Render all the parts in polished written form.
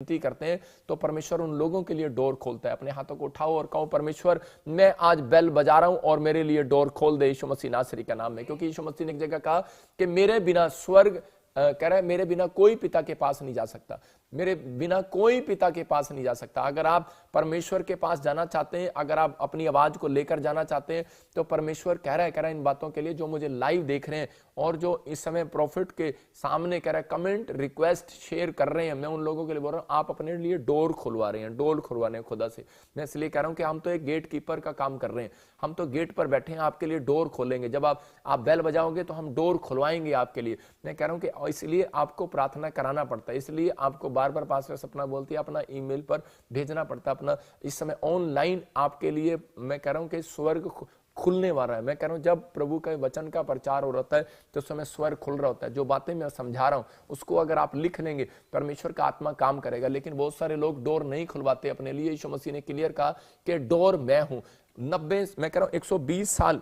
विनती करते हैं तो परमेश्वर उन लोगों के लिए डोर खोलता है। अपने हाथों को उठाओ और कहो, परमेश्वर मैं आज बेल बजा रहा हूं और मेरे लिए डोर खोल दे यीशु मसीह नासरी का नाम में। क्योंकि यीशु मसीह ने एक जगह कहा कि मेरे बिना स्वर्ग कह रहा है मेरे बिना कोई पिता के पास नहीं जा सकता, मेरे बिना कोई पिता के पास नहीं जा सकता। अगर आप परमेश्वर के पास जाना चाहते हैं, अगर आप अपनी आवाज को लेकर जाना चाहते हैं, तो परमेश्वर कह रहा है इन बातों के लिए जो मुझे लाइव देख रहे हैं और जो इस समय प्रॉफिट के सामने कह रहा है कमेंट रिक्वेस्ट शेयर कर रहे हैं, मैं उन लोगों के लिए बोल रहा हूं आप अपने लिए डोर खुलवा रहे हैं, डोर खुलवा रहे हैं खुदा से। मैं इसलिए कह रहा हूं कि हम तो एक गेट कीपर का काम कर रहे हैं, हम तो गेट पर बैठे हैं, आपके लिए डोर खोलेंगे। जब आप बेल बजाओगे तो हम डोर खुलवाएंगे आपके लिए। मैं कह रहा हूं कि इसलिए आपको प्रार्थना कराना पड़ता है, इसलिए आपको बार बार पास्टर सपना बोलती है अपना ईमेल पर भेजना पड़ता है अपना। इस समय ऑनलाइन आपके लिए मैं कह रहा हूं कि स्वर्ग खुलने वाला है। मैं कह रहा हूं जब प्रभु के वचन का प्रचार हो रहा है तो उस समय स्वर्ग खुल रहा होता है। जो बातें मैं समझा रहा हूं उसको अगर आप लिख लेंगे परमेश्वर का आत्मा काम करेगा। लेकिन बहुत सारे लोग डोर नहीं खुलवाते अपने लिए। यीशु मसीह ने क्लियर कहा कि डोर मैं हूं। 90 मैं कह रहा हूं 120 साल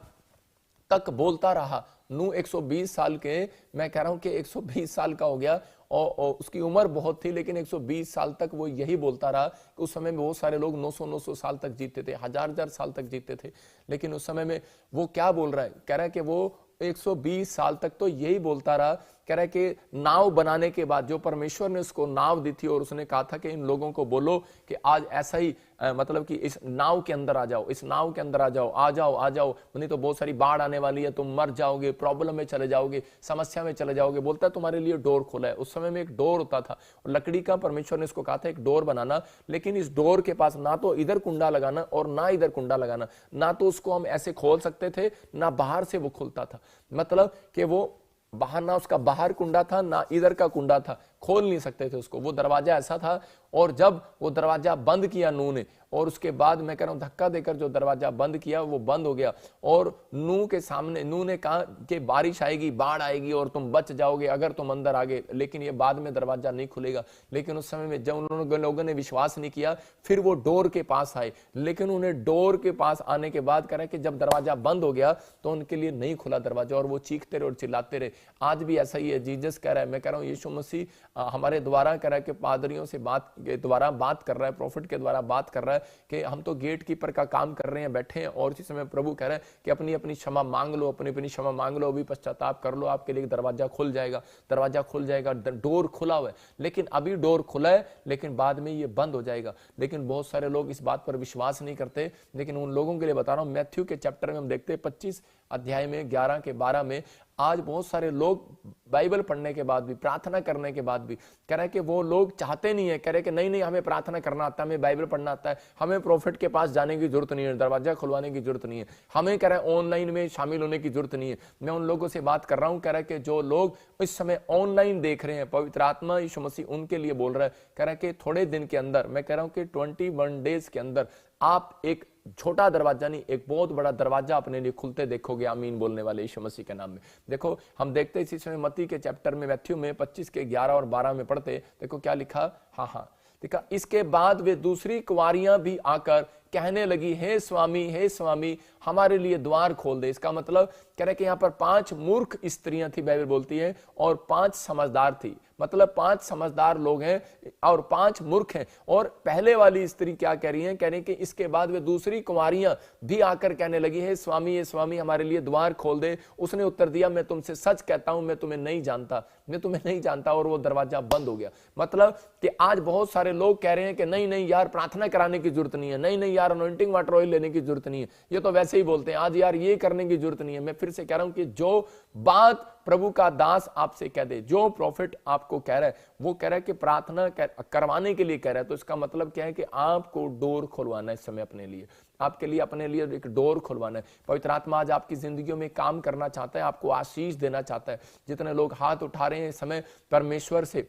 तक बोलता रहा नू। 120 साल के मैं कह रहा हूं कि 120 साल का हो गया और उसकी उम्र बहुत थी, लेकिन 120 साल तक वो यही बोलता रहा। उस समय में बहुत सारे लोग 900 साल तक जीते थे, हजार साल तक जीते थे। लेकिन उस समय में वो क्या बोल रहा है, कह रहा है कि वो 120 साल तक तो यही बोलता रहा। कह रहा है कि नाव बनाने के बाद जो परमेश्वर ने उसको नाव दी थी और उसने कहा था कि इन लोगों को बोलो कि आज ऐसा ही मतलब कि इस नाव के अंदर आ जाओ, इस नाव के अंदर आ जाओ, आ जाओ आ जाओ, नहीं तो बहुत सारी बाढ़ आने वाली है, तुम मर जाओगे, प्रॉब्लम में चले जाओगे, समस्या में चले जाओगे। बोलता है तुम्हारे लिए डोर खोला है। उस समय में एक डोर होता था और लकड़ी का, परमेश्वर ने उसको कहा था एक डोर बनाना। लेकिन इस डोर के पास ना तो इधर कुंडा लगाना और ना इधर कुंडा लगाना, ना तो उसको हम ऐसे खोल सकते थे ना बाहर से वो खुलता था। मतलब कि वो बाहर ना उसका बाहर कुंडा था ना इधर का कुंडा था, खोल नहीं सकते थे उसको। वो दरवाजा ऐसा था। और जब वो दरवाजा बंद किया नूह ने, और उसके बाद मैं कह रहा हूं धक्का देकर जो दरवाजा बंद किया वो बंद हो गया। और नूह के सामने नूह ने कहा कि बारिश आएगी, बाढ़ आएगी और तुम बच जाओगे अगर तुम अंदर आ गए, लेकिन ये बाद में दरवाजा नहीं खुलेगा। लेकिन उस समय में जब उन लोगों ने विश्वास नहीं किया, फिर वो डोर के पास आए। लेकिन उन्हें डोर के पास आने के बाद कह रहे कि जब दरवाजा बंद हो गया तो उनके लिए नहीं खुला दरवाजा और वो चीखते रहे और चिल्लाते रहे। आज भी ऐसा ही है। जीसस कह रहा है, मैं कह रहा हूं यीशु मसीह हमारे द्वारा कह रहा है कि पादरियों से बात के द्वारा बात कर रहा है, प्रॉफिट के द्वारा बात कर रहा है कि हम तो गेट कीपर का काम कर रहे हैं, बैठे हैं। और इसी समय प्रभु कह रहा है कि अपनी अपनी क्षमा मांग लो, अपनी अपनी क्षमा मांग लो, अभी पश्चाताप कर लो, आपके लिए दरवाजा खुल जाएगा, दरवाजा खुल जाएगा। डोर खुला हुआ है, लेकिन अभी डोर खुला है, लेकिन बाद में ये बंद हो जाएगा। लेकिन बहुत सारे लोग इस बात पर विश्वास नहीं करते। लेकिन उन लोगों के लिए बता रहा हूं, मैथ्यू के चैप्टर में हम देखते हैं 25 अध्याय में 11 के 12 में आज बहुत सारे लोग बाइबल पढ़ने के बाद भी, प्रार्थना करने के बाद भी कह रहे हैं कि वो लोग चाहते नहीं है, कह रहे हैं कि नहीं नहीं हमें प्रार्थना करना आता है, हमें बाइबल पढ़ना आता है, हमें प्रॉफिट के पास जाने की जरूरत नहीं है, दरवाजा खुलवाने की जरूरत नहीं है, हमें कह रहे हैं ऑनलाइन में शामिल होने की जरूरत नहीं है। मैं उन लोगों से बात कर रहा हूं, कह रहा है कि जो लोग इस समय ऑनलाइन देख रहे हैं, पवित्र आत्मा यीशु मसीह उनके लिए बोल रहा है, कह रहा है कि थोड़े दिन के अंदर, मैं कह रहा हूं कि 21 डेज के अंदर आप एक छोटा दरवाजा नहीं एक बहुत बड़ा दरवाजा अपने लिए खुलते देखोगे। आमीन बोलने वाले यीशु मसीह के नाम में। देखो हम देखते इसी समय मत्ती के चैप्टर में, मैथ्यू में 25 के 11 और 12 में पढ़ते, देखो क्या लिखा। हाँ देखा, इसके बाद वे दूसरी कुंवारियां भी आकर कहने लगी, हे स्वामी हमारे लिए द्वार खोल दे। इसका मतलब कह रहे कि यहाँ पर 5 मूर्ख स्त्रियां थी, बाइबल बोलती है, और 5 समझदार थी। मतलब 5 समझदार लोग हैं और 5 मूर्ख हैं। और पहले वाली स्त्री क्या कह रही है, कह रही कि इसके बाद वे दूसरी कुंवारियां भी आकर कहने लगी, हे स्वामी हमारे लिए द्वार खोल दे। उसने उत्तर दिया, मैं तुमसे सच कहता हूं मैं तुम्हें नहीं जानता, और वो दरवाजा बंद हो गया। मतलब कि आज बहुत सारे लोग कह रहे हैं कि नहीं यार प्रार्थना कराने की जरूरत नहीं है, नहीं यार अनॉइंटिंग वाटर ऑयल लेने की जरूरत नहीं है, ये तो वैसे ही बोलते हैं, आज यार ये करने की जरूरत नहीं है। मैं फिर से कह रहा हूं कि जो बात प्रभु का दास आपसे कह दे, जो प्रॉफिट आपको कह रहा है, वो कह रहा है कि प्रार्थना करवाने के लिए कह रहा है, तो इसका मतलब क्या है कि आपको डोर खुलवाना है इस समय अपने लिए, आपके लिए अपने लिए एक डोर खुलवाना है। पवित्र आत्मा आज आपकी जिंदगियों में काम करना चाहता है, आपको आशीष देना चाहता है। जितने लोग हाथ उठा रहे हैं इस समय परमेश्वर से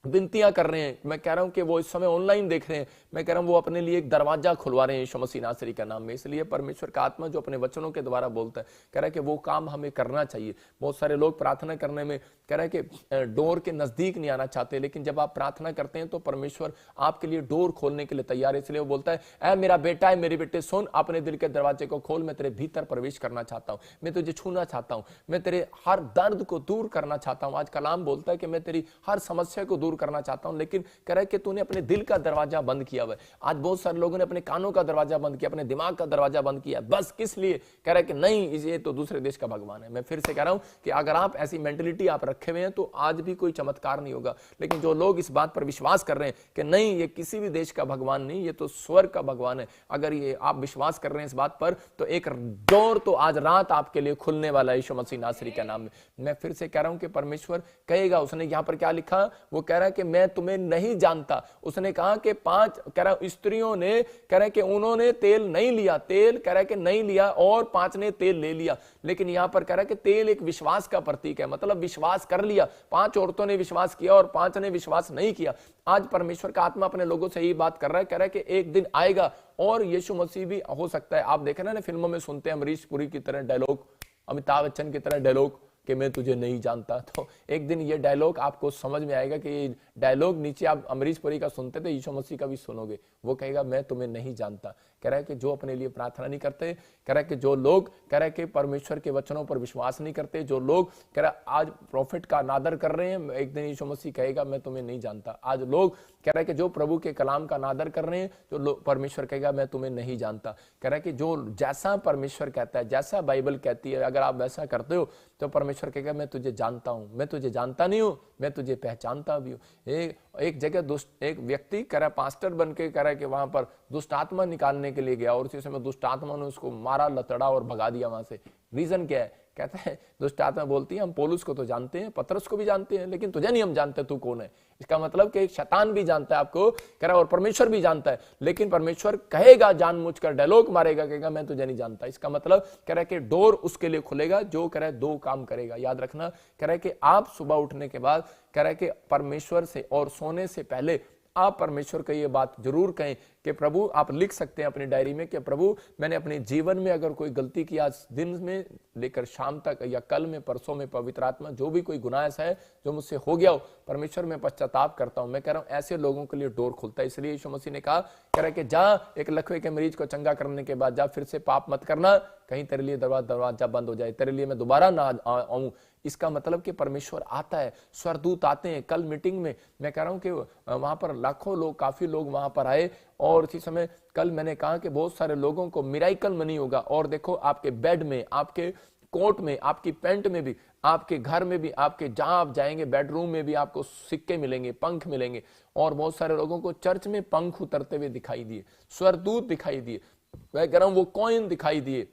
विनतियां कर रहे हैं, मैं कह रहा हूं कि वो इस समय ऑनलाइन देख रहे हैं, मैं कह रहा हूं वो अपने लिए एक दरवाजा खुलवा रहे हैं यीशु मसीह नासरी का नाम में। इसलिए परमेश्वर का आत्मा जो अपने वचनों के द्वारा बोलता है, कह रहा है कि वो काम हमें करना चाहिए। बहुत सारे लोग प्रार्थना करने में कह रहे हैं कि डोर के नजदीक नहीं आना चाहते, लेकिन जब आप प्रार्थना करते हैं तो परमेश्वर आपके लिए डोर खोलने के लिए तैयार है। इसलिए वो बोलता है, ऐ मेरा बेटा है, मेरी बेटे सुन, अपने दिल के दरवाजे को खोल, मैं तेरे भीतर प्रवेश करना चाहता हूं, मैं तुझे छूना चाहता हूं, मैं तेरे हर दर्द को दूर करना चाहता हूं। आज कलाम बोलता है कि मैं तेरी हर समस्या को दूर दूर करना चाहता हूं, लेकिन कह रहा है कि तूने अपने दिल का दरवाजा बंद किया हुआ है। आज बहुत सारे लोगों ने अपने कानों का दरवाजा बंद किया, अपने दिमाग का दरवाजा बंद किया, बस किस लिए? कह रहा है कि नहीं, ये तो दूसरे देश का भगवान है। मैं फिर से कह रहा हूं कि अगर आप ऐसी मेंटलिटी आप रखे हुए हैं तो आज भी कोई चमत्कार नहीं होगा। लेकिन जो लोग इस बात पर विश्वास कर रहे हैं कि नहीं, ये किसी भी देश का भगवान नहीं, ये तो स्वर्ग का भगवान है, अगर ये आप विश्वास कर रहे हैं इस बात पर, तो एक डोर तो आज रात आपके लिए खुलने वाला है यीशु मसीह नासरी के नाम में। मैं फिर से कह रहा हूं कि परमेश्वर कहेगा, उसने यहां पर क्या लिखा, वो कह रहा है कि मैं तुम्हें नहीं जानता। उसने कहा कि 5 कह रहा स्त्रियों ने, कह रहा है कि उन्होंने तेल नहीं लिया, तेल कह रहा है कि नहीं लिया, और 5 ने तेल ले लिया। लेकिन यहां पर कह रहा है कि तेल एक विश्वास का प्रतीक है, मतलब विश्वास कर लिया। 5 औरतों ने विश्वास किया और 5 ने विश्वास नहीं किया। आज परमेश्वर का आत्मा अपने लोगों से यही बात कर रहा है, कह रहा है कि एक दिन आएगा और यीशु मसीह भी हो सकता है, आप देख रहे हैं ना फिल्मों में सुनते हैं अमरीश पुरी की तरह डायलॉग, अमिताभ बच्चन की तरह डायलॉग कि मैं तुझे नहीं जानता। तो एक दिन ये डायलॉग आपको समझ में आएगा कि ये डायलॉग नीचे आप अमरीश पुरी का सुनते थे, यीशु मसीह का भी सुनोगे। वो कहेगा मैं तुम्हें नहीं जानता। कह रहा है कि जो अपने लिए प्रार्थना नहीं करते, कह रहा है कि जो लोग कह रहा है कि परमेश्वर के वचनों पर विश्वास नहीं करते, जो लोग कह रहा है आज प्रॉफिट का नादर कर रहे हैं, एक दिन यीशु मसीह कहेगा मैं तुम्हें नहीं जानता। आज लोग कह रहा है कि जो प्रभु के कलाम का नादर कर रहे हैं, जो परमेश्वर कहेगा मैं तुम्हें नहीं जानता। कह रहा है कि जो जैसा परमेश्वर कहता है, जैसा बाइबल कहती है, अगर आप वैसा करते हो तो परमेश्वर कहेगा मैं तुझे जानता हूं, मैं तुझे जानता नहीं हूं, मैं तुझे पहचानता भी हूं। एक जगह दुष्ट एक व्यक्ति कह रहा है पास्टर बन के, कह रहा है कि वहां पर दुष्ट आत्मा निकालने के लिए गया और उसी समय दुष्ट आत्मा ने उसको मारा, लतड़ा और भगा दिया वहां से। रीजन क्या है? कहता है दुष्ट आत्मा बोलती है हम पौलुस को तो जानते हैं, पतरस को भी जानते हैं, लेकिन तुझे नहीं हम जानते तू कौन है। इसका मतलब कि शैतान भी जानता है आपको, कह रहा है, और परमेश्वर भी जानता है, लेकिन परमेश्वर कहेगा, जानबूझकर डायलॉग मारेगा, कहेगा मैं तुझे नहीं जानता। इसका मतलब कह रहा है कि डोर उसके लिए खुलेगा जो कह रहा है 2 काम करेगा। याद रखना, कह रहा है कि आप सुबह उठने के बाद कह रहा है कि परमेश्वर से और सोने से पहले आप परमेश्वर को ये बात जरूर कहें कि प्रभु, आप लिख सकते हैं अपनी डायरी में कि प्रभु मैंने अपने जीवन में अगर कोई गलती की, आज दिन में लेकर शाम तक या कल में, परसों में, पवित्र आत्मा जो भी कोई गुनाह ऐसा है जो मुझसे हो गया हो, परमेश्वर मैं पश्चाताप करता हूं। मैं कह रहा हूं ऐसे लोगों के लिए डोर खुलता है। इसलिए यीशु मसीह ने कहा, कह रहा है कि जा एक लकवे के मरीज को चंगा करने के बाद जा फिर से पाप मत करना, कहीं तेरे लिए दरवाजा बंद हो जाए, तेरे लिए मैं दोबारा ना आऊं। इसका मतलब कि परमेश्वर आता है, स्वरदूत आते हैं। कल मीटिंग में मैं कह रहा हूं कि वहां पर लाखों लोग, काफी लोग वहां पर आए, और इसी समय कल मैंने कहा कि बहुत सारे लोगों को मिराइकल मनी होगा। और देखो आपके बेड में, आपके कोट में, आपकी पैंट में भी, आपके घर में भी, आपके जहां आप जाएंगे बेडरूम में भी आपको सिक्के मिलेंगे, पंख मिलेंगे। और बहुत सारे लोगों को चर्च में पंख उतरते हुए दिखाई दिए, स्वरदूत दिखाई दिए, मैं कह रहा हूं वो कॉइन दिखाई दिए।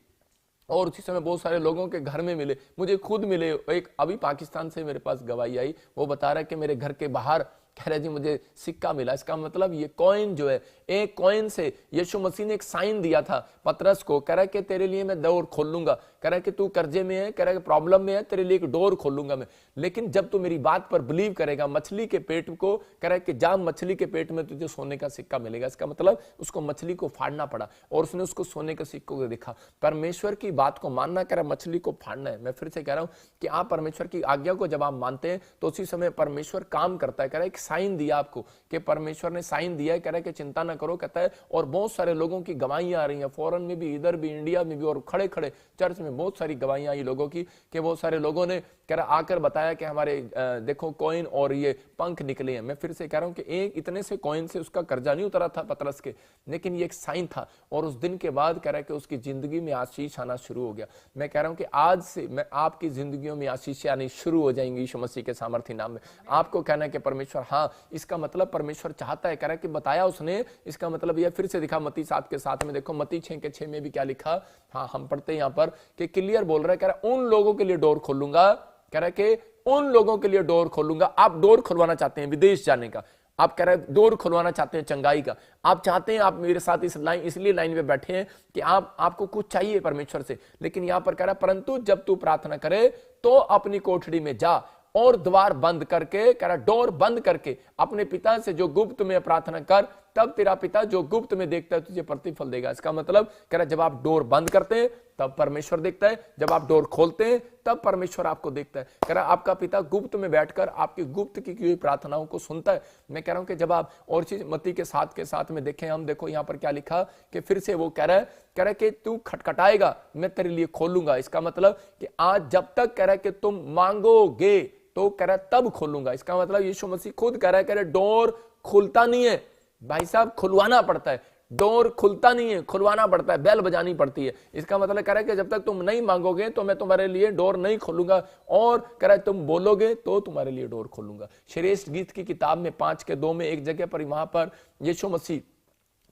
और उसी समय बहुत सारे लोगों के घर में मिले, मुझे खुद मिले। एक अभी पाकिस्तान से मेरे पास गवाही आई, वो बता रहा है कि मेरे घर के बाहर कह रहे जी मुझे सिक्का मिला। इसका मतलब ये कॉइन जो है, एक कॉइन से यीशु मसीह ने एक साइन दिया था पतरस को, कह रहा है कि तेरे लिए मैं डोर खोल लूंगा, कह रहा है कि तू कर्जे में है, कह रहा है कि प्रॉब्लम में है, तेरे लिए एक डोर खोलूंगा मैं। लेकिन जब तू मेरी बात पर बिलीव करेगा, मछली के पेट को, कह रहा है कि जा मछली के पेट में तुझे सोने का सिक्का मिलेगा। इसका मतलब उसको मछली को फाड़ना पड़ा और उसने उसको सोने के सिक्कों को देखा। परमेश्वर की बात को मानना, कह रहा है मछली को फाड़ना है। मैं फिर से कह रहा हूं कि आप परमेश्वर की आज्ञा को जब आप मानते हैं तो उसी समय परमेश्वर काम करता है। कह रहा है साइन दिया आपको, कि परमेश्वर ने साइन दिया है, कह रहा है कि चिंता ना करो, कहता है। और बहुत सारे लोगों की गवाहियां आ रही हैं, फॉरेन में भी, इधर भी, इंडिया में भी, और खड़े खड़े चर्च में बहुत सारी गवाहियां आई लोगों की, कि बहुत सारे लोगों ने कह रहा आकर बताया कि हमारे देखो कॉइन और ये पंख निकले हैं। मैं फिर से कह रहा हूं कि एक इतने से कॉइन से उसका कर्जा नहीं उतरा था पतरस के, लेकिन ये एक साइन था। और उस दिन के बाद कह रहा है कि उसकी जिंदगी में आशीष आना शुरू हो गया। मैं कह रहा हूं कि आज से मैं आपकी जिंदगियों में आशीष आनी शुरू हो जाएंगी यीशु मसीह के सामर्थ्य नाम में। आपको कहना है कि परमेश्वर, हाँ, इसका मतलब परमेश्वर चाहता है, कह रहा है कि बताया उसने। इसका मतलब यह फिर से दिखा मत्ती 7 के 7 में, देखो मत्ती 6 के 6 में भी क्या लिखा। हाँ, हम पढ़ते हैं यहाँ पर कि क्लियर बोल रहा है, कह रहा है उन लोगों के लिए डोर खोलूंगा, कह रहा है कि उन लोगों के लिए डोर खोलूंगा। आप डोर खुलवाना चाहते हैं विदेश जाने का, आप कह रहे हैं डोर खुलवाना चाहते हैं चंगाई का, आप चाहते हैं, आप मेरे साथ इस लाइन इसलिए लाइन में बैठे हैं कि आपको कुछ चाहिए परमेश्वर से। लेकिन यहां पर कह रहा है परंतु जब तू प्रार्थना करे तो अपनी कोठड़ी में जा और द्वार बंद करके, कह रहा डोर बंद करके अपने पिता से जो गुप्त में प्रार्थना कर, तब तेरा पिता जो गुप्त में देखता है तुझे प्रतिफल देगा। इसका मतलब कह रहा जब आप डोर बंद करते हैं तब परमेश्वर देखता है, जब आप डोर खोलते हैं तब परमेश्वर आपको देखता है। कह रहा आपका पिता गुप्त में बैठकर आपकी गुप्त की हुई प्रार्थनाओं को सुनता है। मैं कह रहा हूं कि जब आप और चीज मत्ती के 7 के 7 में देखें, हम देखो यहां पर क्या लिखा कि फिर से वो कह रहा है कि तू खटखटाएगा मैं तेरे लिए खोलूंगा। इसका मतलब कि आज जब तक कह रहा है कि तुम मांगोगे, तो कह रहा है तब खोलूंगा। इसका मतलब यीशु मसीह खुद कह रहा है डोर खुलता नहीं है भाई साहब, खुलवाना पड़ता है। डोर खुलता नहीं है, खुलवाना पड़ता है, बेल बजानी पड़ती है। इसका मतलब कह रहा है कि जब तक तुम नहीं मांगोगे तो मैं तुम्हारे लिए डोर नहीं खोलूंगा, और कह रहा है तुम बोलोगे तो तुम्हारे लिए डोर खोलूंगा। श्रेष्ठ गीत की किताब में 5:2 में एक जगह पर वहां पर यीशु मसीह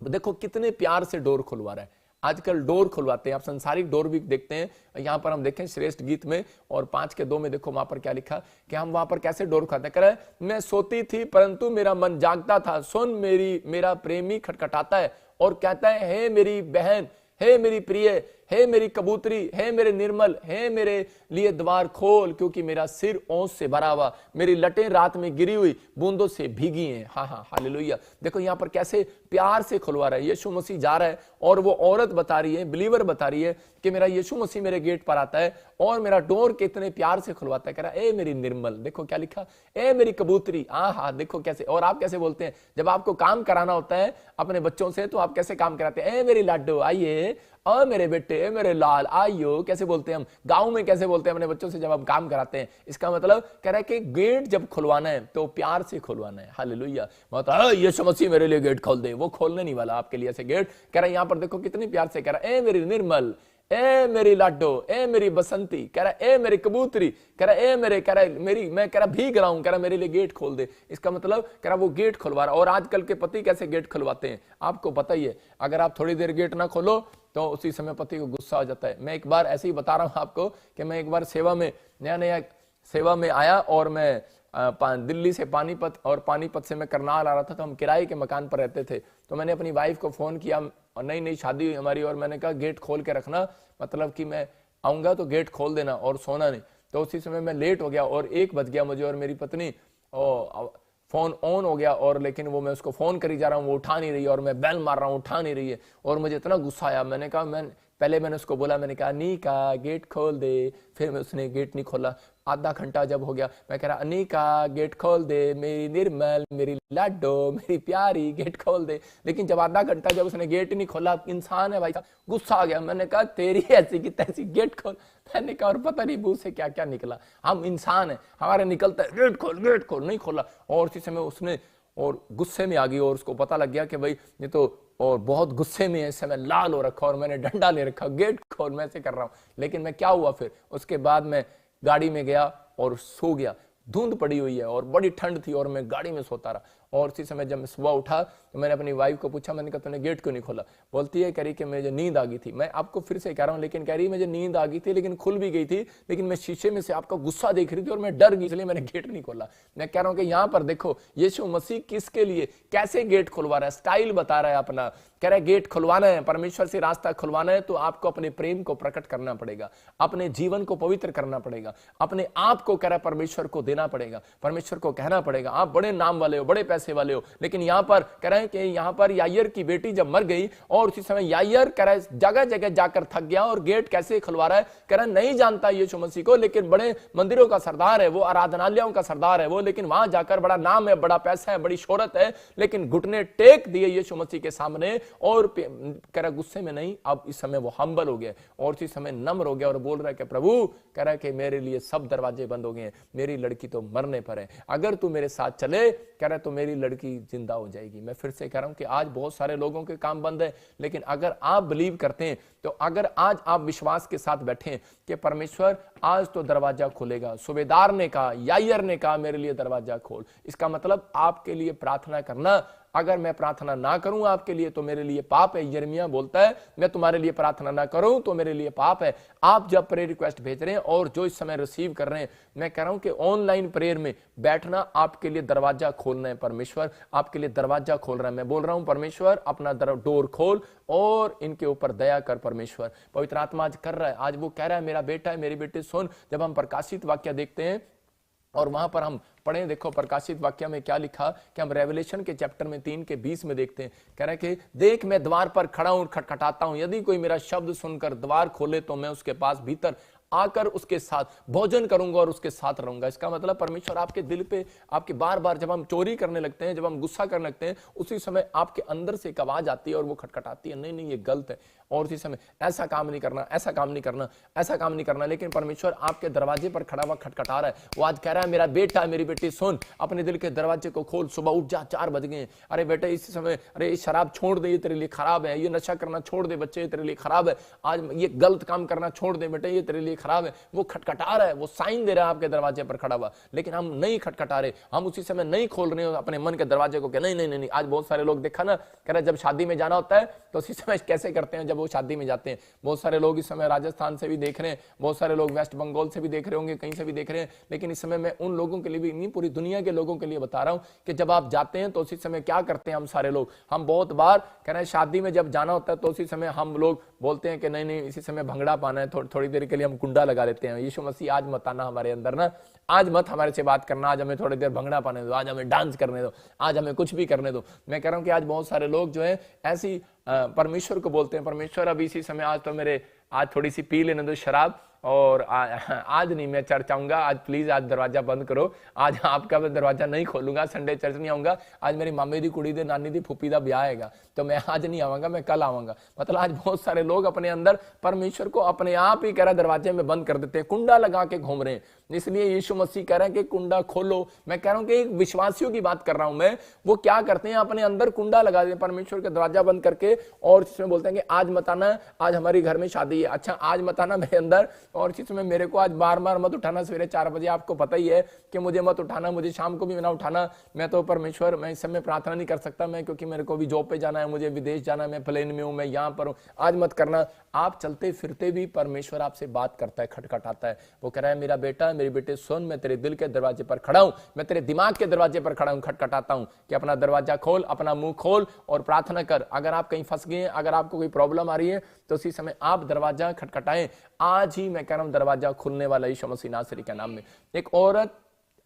देखो कितने प्यार से डोर खुलवा रहा है। आजकल डोर खुलवाते हैं, आप संसारिक डोर भी देखते हैं। यहां पर हम देखें श्रेष्ठ गीत में और 5:2 में देखो वहां पर क्या लिखा कि हम वहां पर कैसे डोर खाते हैं। कह रहा है मैं सोती थी परंतु मेरा मन जागता था, सुन मेरा प्रेमी खटखटाता है और कहता है हे मेरी बहन, हे मेरी प्रिय, हे मेरी कबूतरी, हे मेरे निर्मल, हे मेरे लिए द्वार खोल, क्योंकि मेरा सिर ओस से भरा हुआ, मेरी लटें रात में गिरी हुई बूंदों से भीगी हैं। हाँ हाँ हालेलुया। देखो यहाँ पर कैसे प्यार से खुलवा रहा है। यीशु मसीह जा रहा है और वो औरत बता रही है, बिलीवर बता रही है कि मेरा यीशु मसीह मेरे गेट पर आता है और मेरा डोर कितने प्यार से खुलवाता है। कह रहा है ए मेरी निर्मल, देखो क्या लिखा, ए मेरी कबूतरी। हाँ देखो कैसे। और आप कैसे बोलते हैं जब आपको काम कराना होता है अपने बच्चों से, तो आप कैसे काम कराते हैं, ए मेरी लाडो आइए, और मेरे बेटे, मेरे लाल आइयो। कैसे बोलते हैं हम गांव में, कैसे बोलते हैं अपने बच्चों से जब हम काम कराते हैं। इसका मतलब कह रहा है कि गेट जब खुलवाना है तो प्यार से खुलवाना है। हालेलुया। मतलब यीशु मसीह मेरे लिए गेट खोल दे, वो खोलने नहीं वाला आपके लिए ऐसे गेट। कह रहा है यहां पर देखो कितनी प्यार से कह रहा है ए मेरी निर्मल, ए मेरी लाडो, ए मेरी बसंती, कह रहा ए मेरी कबूतरी, कह रहा ए मेरे, कह रहा मेरी, मैं कह रहा भीग रहा हूं, कह रहा मेरे लिए गेट खोल दे। इसका मतलब कह रहा वो गेट खुलवा रहा। और आजकल के पति कैसे गेट खुलवाते हैं आपको पता ही है। अगर आप थोड़ी देर गेट ना खोलो तो उसी समय पति को गुस्सा हो जाता है। मैं एक बार ऐसे ही बता रहा हूं आपको कि मैं एक बार सेवा में नया सेवा में आया और मैं दिल्ली से पानीपत और पानीपत से मैं करनाल आ रहा था। तो हम किराए के मकान पर रहते थे। तो मैंने अपनी वाइफ को फोन किया, और नई शादी हुई हमारी, और मैंने कहा गेट खोल के रखना, मतलब कि मैं आऊंगा तो गेट खोल देना और सोना नहीं। तो उसी समय मैं लेट हो गया और 1 बज गया मुझे, और मेरी पत्नी फोन ऑन हो गया, और लेकिन वो मैं उसको फोन करी जा रहा हूँ, वो उठा नहीं रही है, और मैं बेल मार रहा हूँ, उठा नहीं रही है। और मुझे इतना गुस्सा आया, मैंने कहा पहले मैंने उसको बोला, मैंने कहा अनीका गेट खोल दे। फिर उसने गेट नहीं खोला। आधा घंटा जब हो गया मैं कह रहा अनीका गेट खोल दे, मेरी निर्मल, मेरी लाडो, मेरी प्यारी, गेट खोल दे। लेकिन जब आधा घंटा जब उसने गेट नहीं खोला, इंसान है भाई साहब, गुस्सा आ गया। मैंने कहा तेरी ऐसी की तैसी, गेट खोल। मैंने कहा और पता नहीं मुंह से क्या क्या निकला। हम इंसान है, हमारे निकलता है गेट खोल, नहीं खोला। और उसी समय उसने और गुस्से में आ गई, और उसको पता लग गया कि भाई ये तो और बहुत गुस्से में है, इस समय लाल हो रखा और मैंने डंडा ले रखा, गेट खोल, मैं ऐसे कर रहा हूं। लेकिन मैं क्या हुआ फिर उसके बाद मैं गाड़ी में गया और सो गया। धुंध पड़ी हुई है और बड़ी ठंड थी और मैं गाड़ी में सोता रहा। और उसी समय जब मैं सुबह उठा तो मैंने अपनी वाइफ को पूछा, मैंने कहा तूने गेट क्यों नहीं खोला? बोलती है, कह रही कि मुझे नींद आ गई थी। मैं आपको फिर से कह रहा हूं, लेकिन कह रही मुझे नींद आ गई थी लेकिन खुल भी गई थी, लेकिन मैं शीशे में से आपका गुस्सा देख रही थी और मैं डर गई, इसलिए मैंने गेट नहीं खोला। मैं कह रहा हूं कि यहां पर देखो यीशु मसीह किसके लिए कैसे गेट खुलवा रहा है, स्टाइल बता रहा है अपना। कह रहा है गेट खुलवाना है, परमेश्वर से रास्ता खुलवाना है, तो आपको अपने प्रेम को प्रकट करना पड़ेगा, अपने जीवन को पवित्र करना पड़ेगा, अपने आप को कह रहा है परमेश्वर को देना पड़ेगा, परमेश्वर को कहना पड़ेगा आप बड़े नाम वाले हो, बड़े पैसे वाले हो। लेकिन यहां पर कह रहे हैं कि यहां पर यायर की बेटी जब मर गई और उसी समय यायर कह रहा है जगह जगह जाकर थक गया और गेट कैसे खुलवा रहा है, कह रहा है नहीं जानता यीशु मसीह को, लेकिन बड़े मंदिरों का सरदार है वो, आराधनालयों का सरदार है वो, लेकिन वहां जाकर बड़ा नाम है, बड़ा पैसा है, बड़ी शोहरत है, लेकिन घुटने टेक दिए यीशु मसीह के सामने। और कह रहा गुस्से में नहीं, अब इस समय वो हम्बल हो गया और इसी समय नम्र हो गया और बोल रहा है कि प्रभु, कह रहा है कि मेरे लिए सब दरवाजे बंद हो गए हैं, मेरी लड़की तो मरने पर है, अगर तू मेरे साथ चले, कह रहा है तो मेरी लड़की जिंदा हो जाएगी। मैं फिर से कह रहा हूं कि आज बहुत सारे लोगों के काम बंद है, लेकिन अगर आप बिलीव करते हैं, तो अगर आज आप विश्वास के साथ बैठे कि परमेश्वर आज तो दरवाजा खोलेगा, सूबेदार ने कहा, यायर ने कहा मेरे लिए दरवाजा खोल, इसका मतलब आपके लिए प्रार्थना करना। अगर मैं प्रार्थना ना करूं आपके लिए तो मेरे लिए पाप है। यिर्मयाह बोलता है मैं तुम्हारे लिए प्रार्थना ना करूं तो मेरे लिए पाप है। आप जब प्रेयर रिक्वेस्ट भेज रहे हैं और जो इस समय रिसीव कर रहे हैं, मैं कह रहा हूं कि ऑनलाइन प्रेयर में बैठना आपके लिए दरवाजा खोलना है। परमेश्वर आपके लिए दरवाजा खोल रहा है। मैं बोल रहा हूं परमेश्वर अपना डोर खोल और इनके ऊपर दया कर। परमेश्वर पवित्र आत्मा आज कर रहा है, आज वो कह रहा है मेरा बेटा है, मेरी बेटी सुन। जब हम प्रकाशित वाक्य देखते हैं और वहां पर हम पढ़े, देखो प्रकाशित वाक्य में क्या लिखा कि हम रेवलेशन के चैप्टर में 3:20 में देखते हैं, कह रहा है कि देख मैं द्वार पर खड़ा हूं, खटखटाता हूं, यदि कोई मेरा शब्द सुनकर द्वार खोले तो मैं उसके पास भीतर आकर उसके साथ भोजन करूंगा और उसके साथ रहूंगा। इसका मतलब परमेश्वर आपके दिल पे, आपके बार बार जब हम चोरी करने लगते हैं, जब हम गुस्सा करने लगते हैं, उसी समय आपके अंदर से एक आवाज आती है और वो खटखटाती है, नहीं नहीं ये गलत है, और उसी समय ऐसा काम नहीं करना, ऐसा काम नहीं करना, ऐसा काम नहीं करना। लेकिन परमेश्वर आपके दरवाजे पर खड़ा हुआ खटखटा रहा है। वो आज कह रहा है मेरा बेटा, मेरी बेटी सुन, अपने दिल के दरवाजे को खोल, सुबह उठ जा, 4 बज गए। अरे बेटे इस समय, अरे शराब छोड़ दे, ये तेरे लिए खराब है। ये नशा करना छोड़ दे बच्चे, ये तेरे लिए खराब है। आज ये गलत काम करना छोड़ दे बेटे, ये तेरे लिए खराब है। वो खटखटा रहा है, वो साइन दे रहा है आपके दरवाजे पर खड़ा हुआ, लेकिन हम नहीं खटखटा रहे, हम उसी समय नहीं खोल रहे अपने मन के दरवाजे को कि नहीं नहीं नहीं। आज बहुत सारे लोग देखा ना, कह रहे जब शादी में जाना होता है तो उसी समय कैसे करते हैं, जब वो शादी में जाते हैं। बहुत सारे लोग इस समय राजस्थान से भी देख रहे हैं, बहुत सारे लोग वेस्ट बंगाल से भी देख रहे होंगे, कहीं से भी देख रहे हैं। लेकिन इस समय मैं उन लोगों के लिए भी नहीं, पूरी दुनिया के लोगों के लिए बता रहा हूं कि जब आप जाते हैं तो उसी समय क्या करते हैं हम सारे लोग। हम बहुत बार कह रहे हैं शादी में जब जाना होता है तो उसी समय हम लोग बोलते हैं कि नहीं नहीं इसी समय भंगड़ा पाना है, थोड़ी देर के लिए हम कुंडा लगा लेते हैं। यीशु मसीह आज मत आना हमारे अंदर ना, आज मत हमारे से बात करना, आज हमें थोड़ी देर भंगड़ा पाने दो, आज हमें डांस करने दो, आज हमें कुछ भी करने दो। मैं कह रहा हूं कि आज बहुत सारे लोग जो है ऐसी परमेश्वर को बोलते हैं, परमेश्वर अब इसी समय आज तो मेरे, आज थोड़ी सी पी लेने दो शराब, और आज नहीं मैं चर्च आऊंगा, आज प्लीज आज दरवाजा बंद करो, आज आपका मैं दरवाजा नहीं खोलूंगा, संडे चर्च नहीं आऊंगा, आज मेरी मामे दी कुड़ी दे, नानी दी, फूफी दा ब्याह हैगा तो मैं आज नहीं आऊंगा, मैं कल आऊंगा। मतलब आज बहुत सारे लोग अपने अंदर परमेश्वर को अपने आप ही कह रहा दरवाजे में बंद कर देते हैं, कुंडा लगा के घूम रहे हैं। इसलिए यीशु मसीह कह रहे हैं कि कुंडा खोलो। मैं कह रहा हूं कि एक विश्वासियों की बात कर रहा हूं मैं, वो क्या करते हैं अपने अंदर कुंडा लगा देते हैं परमेश्वर का दरवाजा बंद करके, और इसमें बोलते हैं कि आज मत आना, आज हमारी घर में शादी है, अच्छा आज मत आना मेरे अंदर, और इसमें मेरे को आज बार बार मत उठाना सवेरे 4 बजे, आपको पता ही है कि मुझे मत उठाना, मुझे शाम को भी ना उठाना, मैं तो परमेश्वर मैं इस समय प्रार्थना नहीं कर सकता मैं, क्योंकि मेरे को भी जॉब पे जाना है, मुझे विदेश जाना है, मैं प्लेन में हूं, मैं यहां पर हूं, आज मत करना। आप चलते फिरते भी परमेश्वर आपसे बात करता है, खटखटाता है। वो कह रहा है मेरा बेटा, मेरी बेटे सुन, मैं तेरे दिल के दरवाजे पर खड़ा हूं, मैं तेरे दिमाग के दरवाजे पर खड़ा हूं, खटखटाता हूं कि अपना दरवाजा खोल, अपना मुंह खोल और प्रार्थना कर। अगर आप कहीं फंस गए हैं, अगर आपको कोई प्रॉब्लम आ रही है तो उसी समय आप दरवाजा खटखटाएं। आज ही मैं कह रहा हूं दरवाजा खुलने वाला यीशु मसीह नासरी के नाम में। एक औरत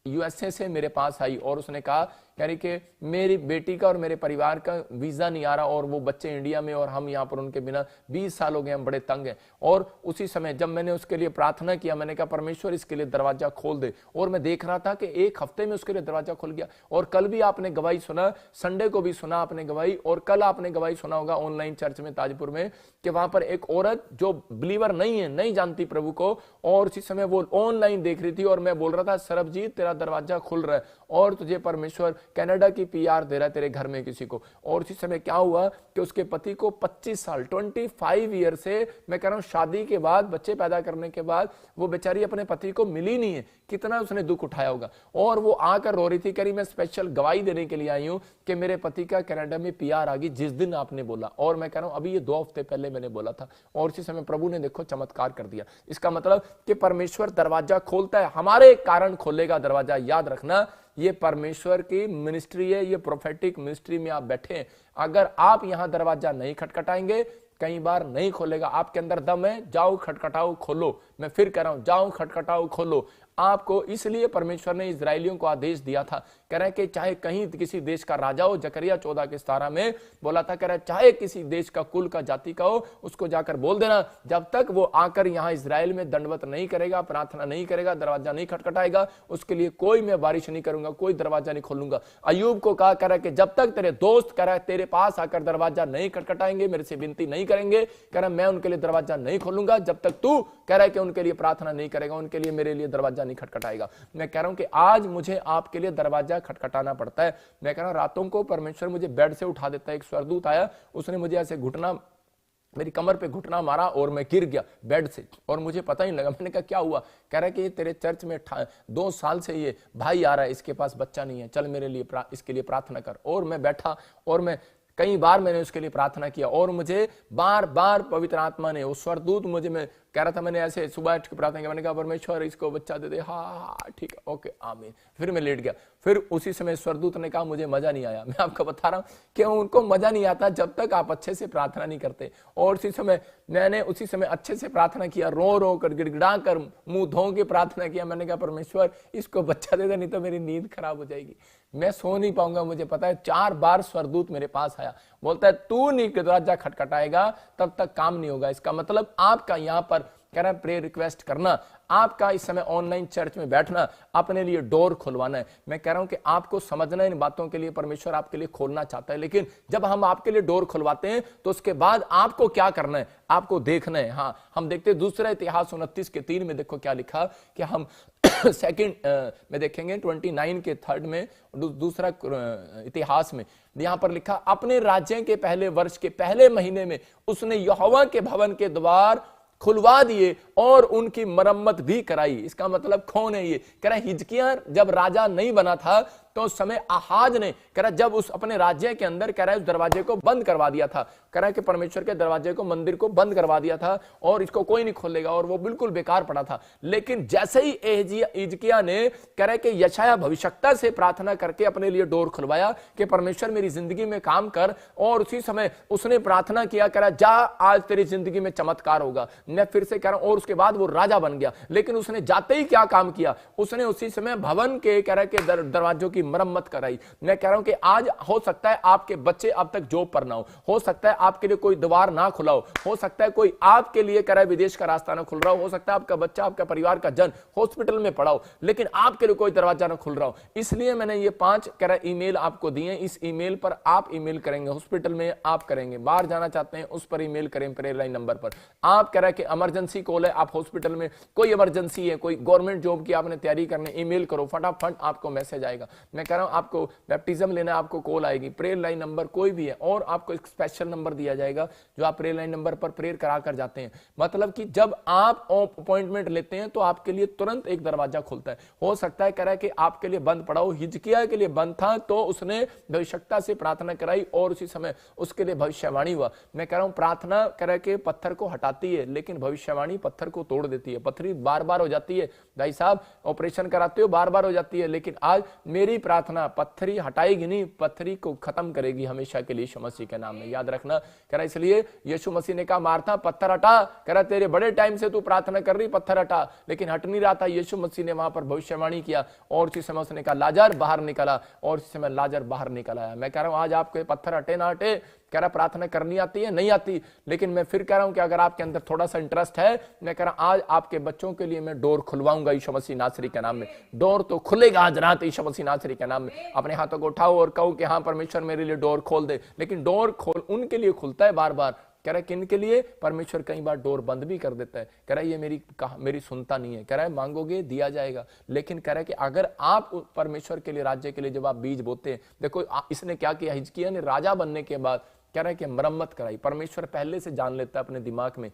यूएसए से मेरे पास आई और उसने कहा कह रही कि मेरी बेटी का और मेरे परिवार का वीजा नहीं आ रहा, और वो बच्चे इंडिया में और हम यहाँ पर उनके बिना 20 साल हो गए, हम बड़े तंग हैं। और उसी समय जब मैंने उसके लिए प्रार्थना किया, मैंने कहा परमेश्वर इसके लिए दरवाजा खोल दे, और मैं देख रहा था कि 1 हफ्ते में उसके लिए दरवाजा खुल गया। और कल भी आपने गवाही सुना, संडे को भी सुना आपने गवाही, और कल आपने गवाही सुना होगा ऑनलाइन चर्च में ताजपुर में, कि वहां पर एक औरत जो बिलीवर नहीं है, नहीं जानती प्रभु को, और उसी समय वो ऑनलाइन देख रही थी, और मैं बोल रहा था सरबजीत तेरा दरवाजा खुल रहा है और तुझे परमेश्वर कनाडा की पीआर दे रहा है तेरे घर में किसी को। और उसी समय क्या हुआ कि उसके पति को 25 साल 25 ईयर से, मैं कह रहा हूं शादी के बाद, बच्चे पैदा करने के बाद वो बेचारी अपने पति को मिली नहीं है। कितना उसने दुख उठाया होगा। और वो आकर रो रही थी, कह रही मैं स्पेशल गवाही देने के लिए आई हूं कि मेरे पति का कनाडा में पीआर आ गई जिस दिन आपने बोला। और मैं कह रहा हूं अभी ये 2 हफ्ते पहले मैंने बोला था, और उसी समय प्रभु ने देखो चमत्कार कर दिया। इसका मतलब कि परमेश्वर दरवाजा खोलता है, हमारे कारण खोलेगा दरवाजा। याद रखना ये परमेश्वर की मिनिस्ट्री है, ये प्रोफेटिक मिनिस्ट्री में आप बैठे हैं। अगर आप यहां दरवाजा नहीं खटखटाएंगे, कई बार नहीं खोलेगा। आपके अंदर दम है, जाओ खटखटाओ खोलो। मैं फिर कह रहा हूं जाओ खटखटाओ खोलो। आपको इसलिए परमेश्वर ने इजरायलियों को आदेश दिया था, कह रहे कि चाहे कहीं किसी देश का राजा हो, जकरिया 14 के 17 में बोला था, कह रहे चाहे किसी देश का, कुल का, जाति का हो, उसको जाकर बोल देना जब तक वो आकर यहां इजराइल में दंडवत नहीं करेगा, प्रार्थना नहीं करेगा, दरवाजा नहीं खटखटाएगा, उसके लिए कोई मैं बारिश नहीं करूंगा, कोई दरवाजा नहीं खोलूंगा। अय्यूब को कहा, कह रहा कि जब तक तेरे दोस्त कह रहा तेरे पास आकर दरवाजा नहीं खटखटाएंगे, मेरे से विनती नहीं करेंगे, कह रहा मैं उनके लिए दरवाजा नहीं खोलूंगा जब तक तू कह रहा है कि उनके लिए प्रार्थना नहीं करेगा, उनके लिए, मेरे लिए दरवाजा नहीं खटखटाएगा। मैं कह रहा हूं कि आज मुझे आपके लिए दरवाजा खटखटाना पड़ता है। मैं कह रहा हूं रातों को परमेश्वर मुझे बेड से उठा देता है। एक स्वर्गदूत आया, उसने मुझे ऐसे घुटना, मेरी कमर पे घुटना मारा और मैं गिर गया बेड से, और मुझे पता ही नहीं लगा। मैंने कहा क्या हुआ? कह रहा है कि तेरे चर्च में 2 साल से ये भाई आ रहा है, इसके पास बच्चा नहीं है, चल मेरे लिए इसके लिए प्रार्थना कर। और मैं बैठा और मैं कई बार मैंने उसके लिए प्रार्थना किया, और मुझे बार बार पवित्र आत्मा ने, वो स्वरदूत मुझे, मैं कह रहा था, मैंने ऐसे सुबह उठ के प्रार्थना किया, मैंने कहा परमेश्वर इसको बच्चा दे दे, हाँ ठीक है, ओके आमीन। फिर मैं लेट गया। फिर उसी समय स्वरदूत ने कहा मुझे मजा नहीं आया। मैं आपको बता रहा हूं कि उनको मजा नहीं आता जब तक आप अच्छे से प्रार्थना नहीं करते। और उसी समय मैंने उसी समय अच्छे से प्रार्थना किया, रो रो कर, गिड़गिड़ा कर, मुंह धो के प्रार्थना किया। मैंने कहा परमेश्वर इसको बच्चा दे दे, नहीं तो मेरी नींद खराब हो जाएगी, मैं सो नहीं पाऊंगा। मुझे पता है 4 बार स्वरदूत मेरे पास आया, बोलता है तू नहीं दरवाजा खटखटाएगा तब तक काम नहीं होगा। इसका मतलब आपका यहाँ पर कह रहा है प्रेयर रिक्वेस्ट करना, आपका इस समय ऑनलाइन चर्च में बैठना, अपने लिए डोर खुलवाना है। मैं कह रहा हूं कि आपको समझना, इन बातों के लिए परमेश्वर आपके लिए खोलना चाहता है, लेकिन जब हम आपके लिए डोर खुलवाते हैं तो उसके बाद आपको क्या करना है, आपको देखना है। हाँ, हम देखते हैं दूसरा इतिहास 29:3 में, देखो क्या लिखा कि हम सेकंड में देखेंगे 29 के 3 में, दूसरा इतिहास में यहां पर लिखा, अपने राज्य के पहले वर्ष के पहले महीने में उसने यहोवा के भवन के द्वार खुलवा दिए और उनकी मरम्मत भी कराई। इसका मतलब कौन है ये? कह रहा है हिजकिय्याह जब राजा नहीं बना था तो उस समय आहाज ने, कह रहा जब उस अपने राज्य के अंदर, कह रहा है उस दरवाजे को बंद करवा दिया था, कह रहा है कि परमेश्वर के दरवाजे को, मंदिर को बंद करवा दिया था और इसको कोई नहीं खोलेगा और वो बिल्कुल बेकार पड़ा था। लेकिन जैसे ही हिजकिय्याह ने, कह रहा है कि यशायाह भविष्यवक्ता से प्रार्थना करके अपने लिए डोर खुलवाया कि परमेश्वर मेरी जिंदगी में काम कर, और उसी समय उसने प्रार्थना किया, कह रहा जा आज तेरी जिंदगी में चमत्कार होगा। मैं फिर से कह रहा हूं, और उसके बाद वो राजा बन गया। लेकिन उसने जाते ही क्या काम किया, उसने उसी समय भवन के, कह रहा है कि दरवाजों की मरम्मत कराई। मैं कह रहा हूं कि आज हो सकता है आपके बच्चे अब तक जॉब पर ना हो सकता है आपके लिए कोई द्वार ना खुला हो सकता है कोई आपके लिए, कह रहा है विदेश का रास्ता ना खुल रहा हो सकता है आपका बच्चा, आपका परिवार का जन हॉस्पिटल में पड़ा हो, लेकिन आपके लिए कोई दरवाजा ना खुल रहा हो। इसलिए मैंने ये 5, कह रहा है ईमेल आपको दिए। इस ईमेल पर आप ईमेल करेंगे, हॉस्पिटल में आप करेंगे, बाहर जाना चाहते हैं उस पर ईमेल करें, प्रेयर लाइन नंबर पर आप, कह रहा है कि इमरजेंसी कॉल है, आप हॉस्पिटल में कोई इमरजेंसी है, कोई गवर्नमेंट जॉब की आपने तैयारी करने, ईमेल करो, फटाफट आपको मैसेज आएगा। मैं कह रहा हूं आपको बैप्टिज्म लेना, आपको कॉल आएगी, प्रेयर लाइन नंबर कोई भी है, और आपको एक स्पेशल नंबर दिया जाएगा जो आप प्रेयर लाइन नंबर पर प्रेयर करा कर जाते हैं। मतलब कि जब आप अपॉइंटमेंट लेते हैं तो आपके लिए तुरंत एक दरवाजा खुलता है। हो सकता है, कह रहा है कि आपके लिए बंद पड़ा हो, हिजकिय्याह के लिए बंद था तो उसने भविष्यवक्ता से प्रार्थना कराई और उसी समय उसके लिए भविष्यवाणी हुआ। मैं कह रहा हूं प्रार्थना, कह रहा है कि पत्थर को हटाती है, लेकिन भविष्यवाणी पत्थर को तोड़ देती है। पत्थरी बार बार हो जाती है, भाई साहब ऑपरेशन कराते हो बार बार हो जाती है, लेकिन आज मेरी प्रार्थना पत्थरी हटाएगी नहीं, पत्थरी को खत्म करेगी हमेशा के लिए यीशु मसीह के नाम में, याद रखना। कह रहा इसलिए यीशु मसीह ने कहा मार्था पत्थर हटा, कह रहा तेरे बड़े टाइम से तू प्रार्थना कर रही, पत्थर हटा, लेकिन हट नहीं रहा था। यीशु मसीह ने वहां पर भविष्यवाणी किया और उसी समय उसने कहा लाजर बाहर निकला, और उसी समय लाजर बाहर निकल आया। मैं कह रहा हूं आज आपके पत्थर हटे ना हटे, कह रहा प्रार्थना करनी आती है नहीं आती, लेकिन मैं फिर कह रहा हूं कि अगर आपके अंदर थोड़ा सा इंटरेस्ट है, मैं कह रहा हूं आज आपके बच्चों के लिए मैं डोर खुलवाऊंगा यीशु मसीह नासरी के नाम में। डोर तो खुलेगा आज रात यीशु मसीह नासरी के नाम में। अपने हाथों को उठाओ और कहो कि हाँ परमेश्वर मेरे लिए डोर खोल दे। लेकिन डोर खोल उनके लिए खुलता है बार बार, कह रहा है किन के लिए? परमेश्वर कई बार डोर बंद भी कर देता है। कह रहा है ये मेरी सुनता नहीं है, कह रहा है मांगोगे दिया जाएगा। लेकिन कह रहा है कि अगर आप परमेश्वर के लिए, राज्य के लिए जब आप बीज बोते हैं, देखो इसने क्या किया, हिजकिय्याह ने राजा बनने के बाद कह रहा है कि मरम्मत कराई। परमेश्वर पहले से जान लेता है अपने दिमाग में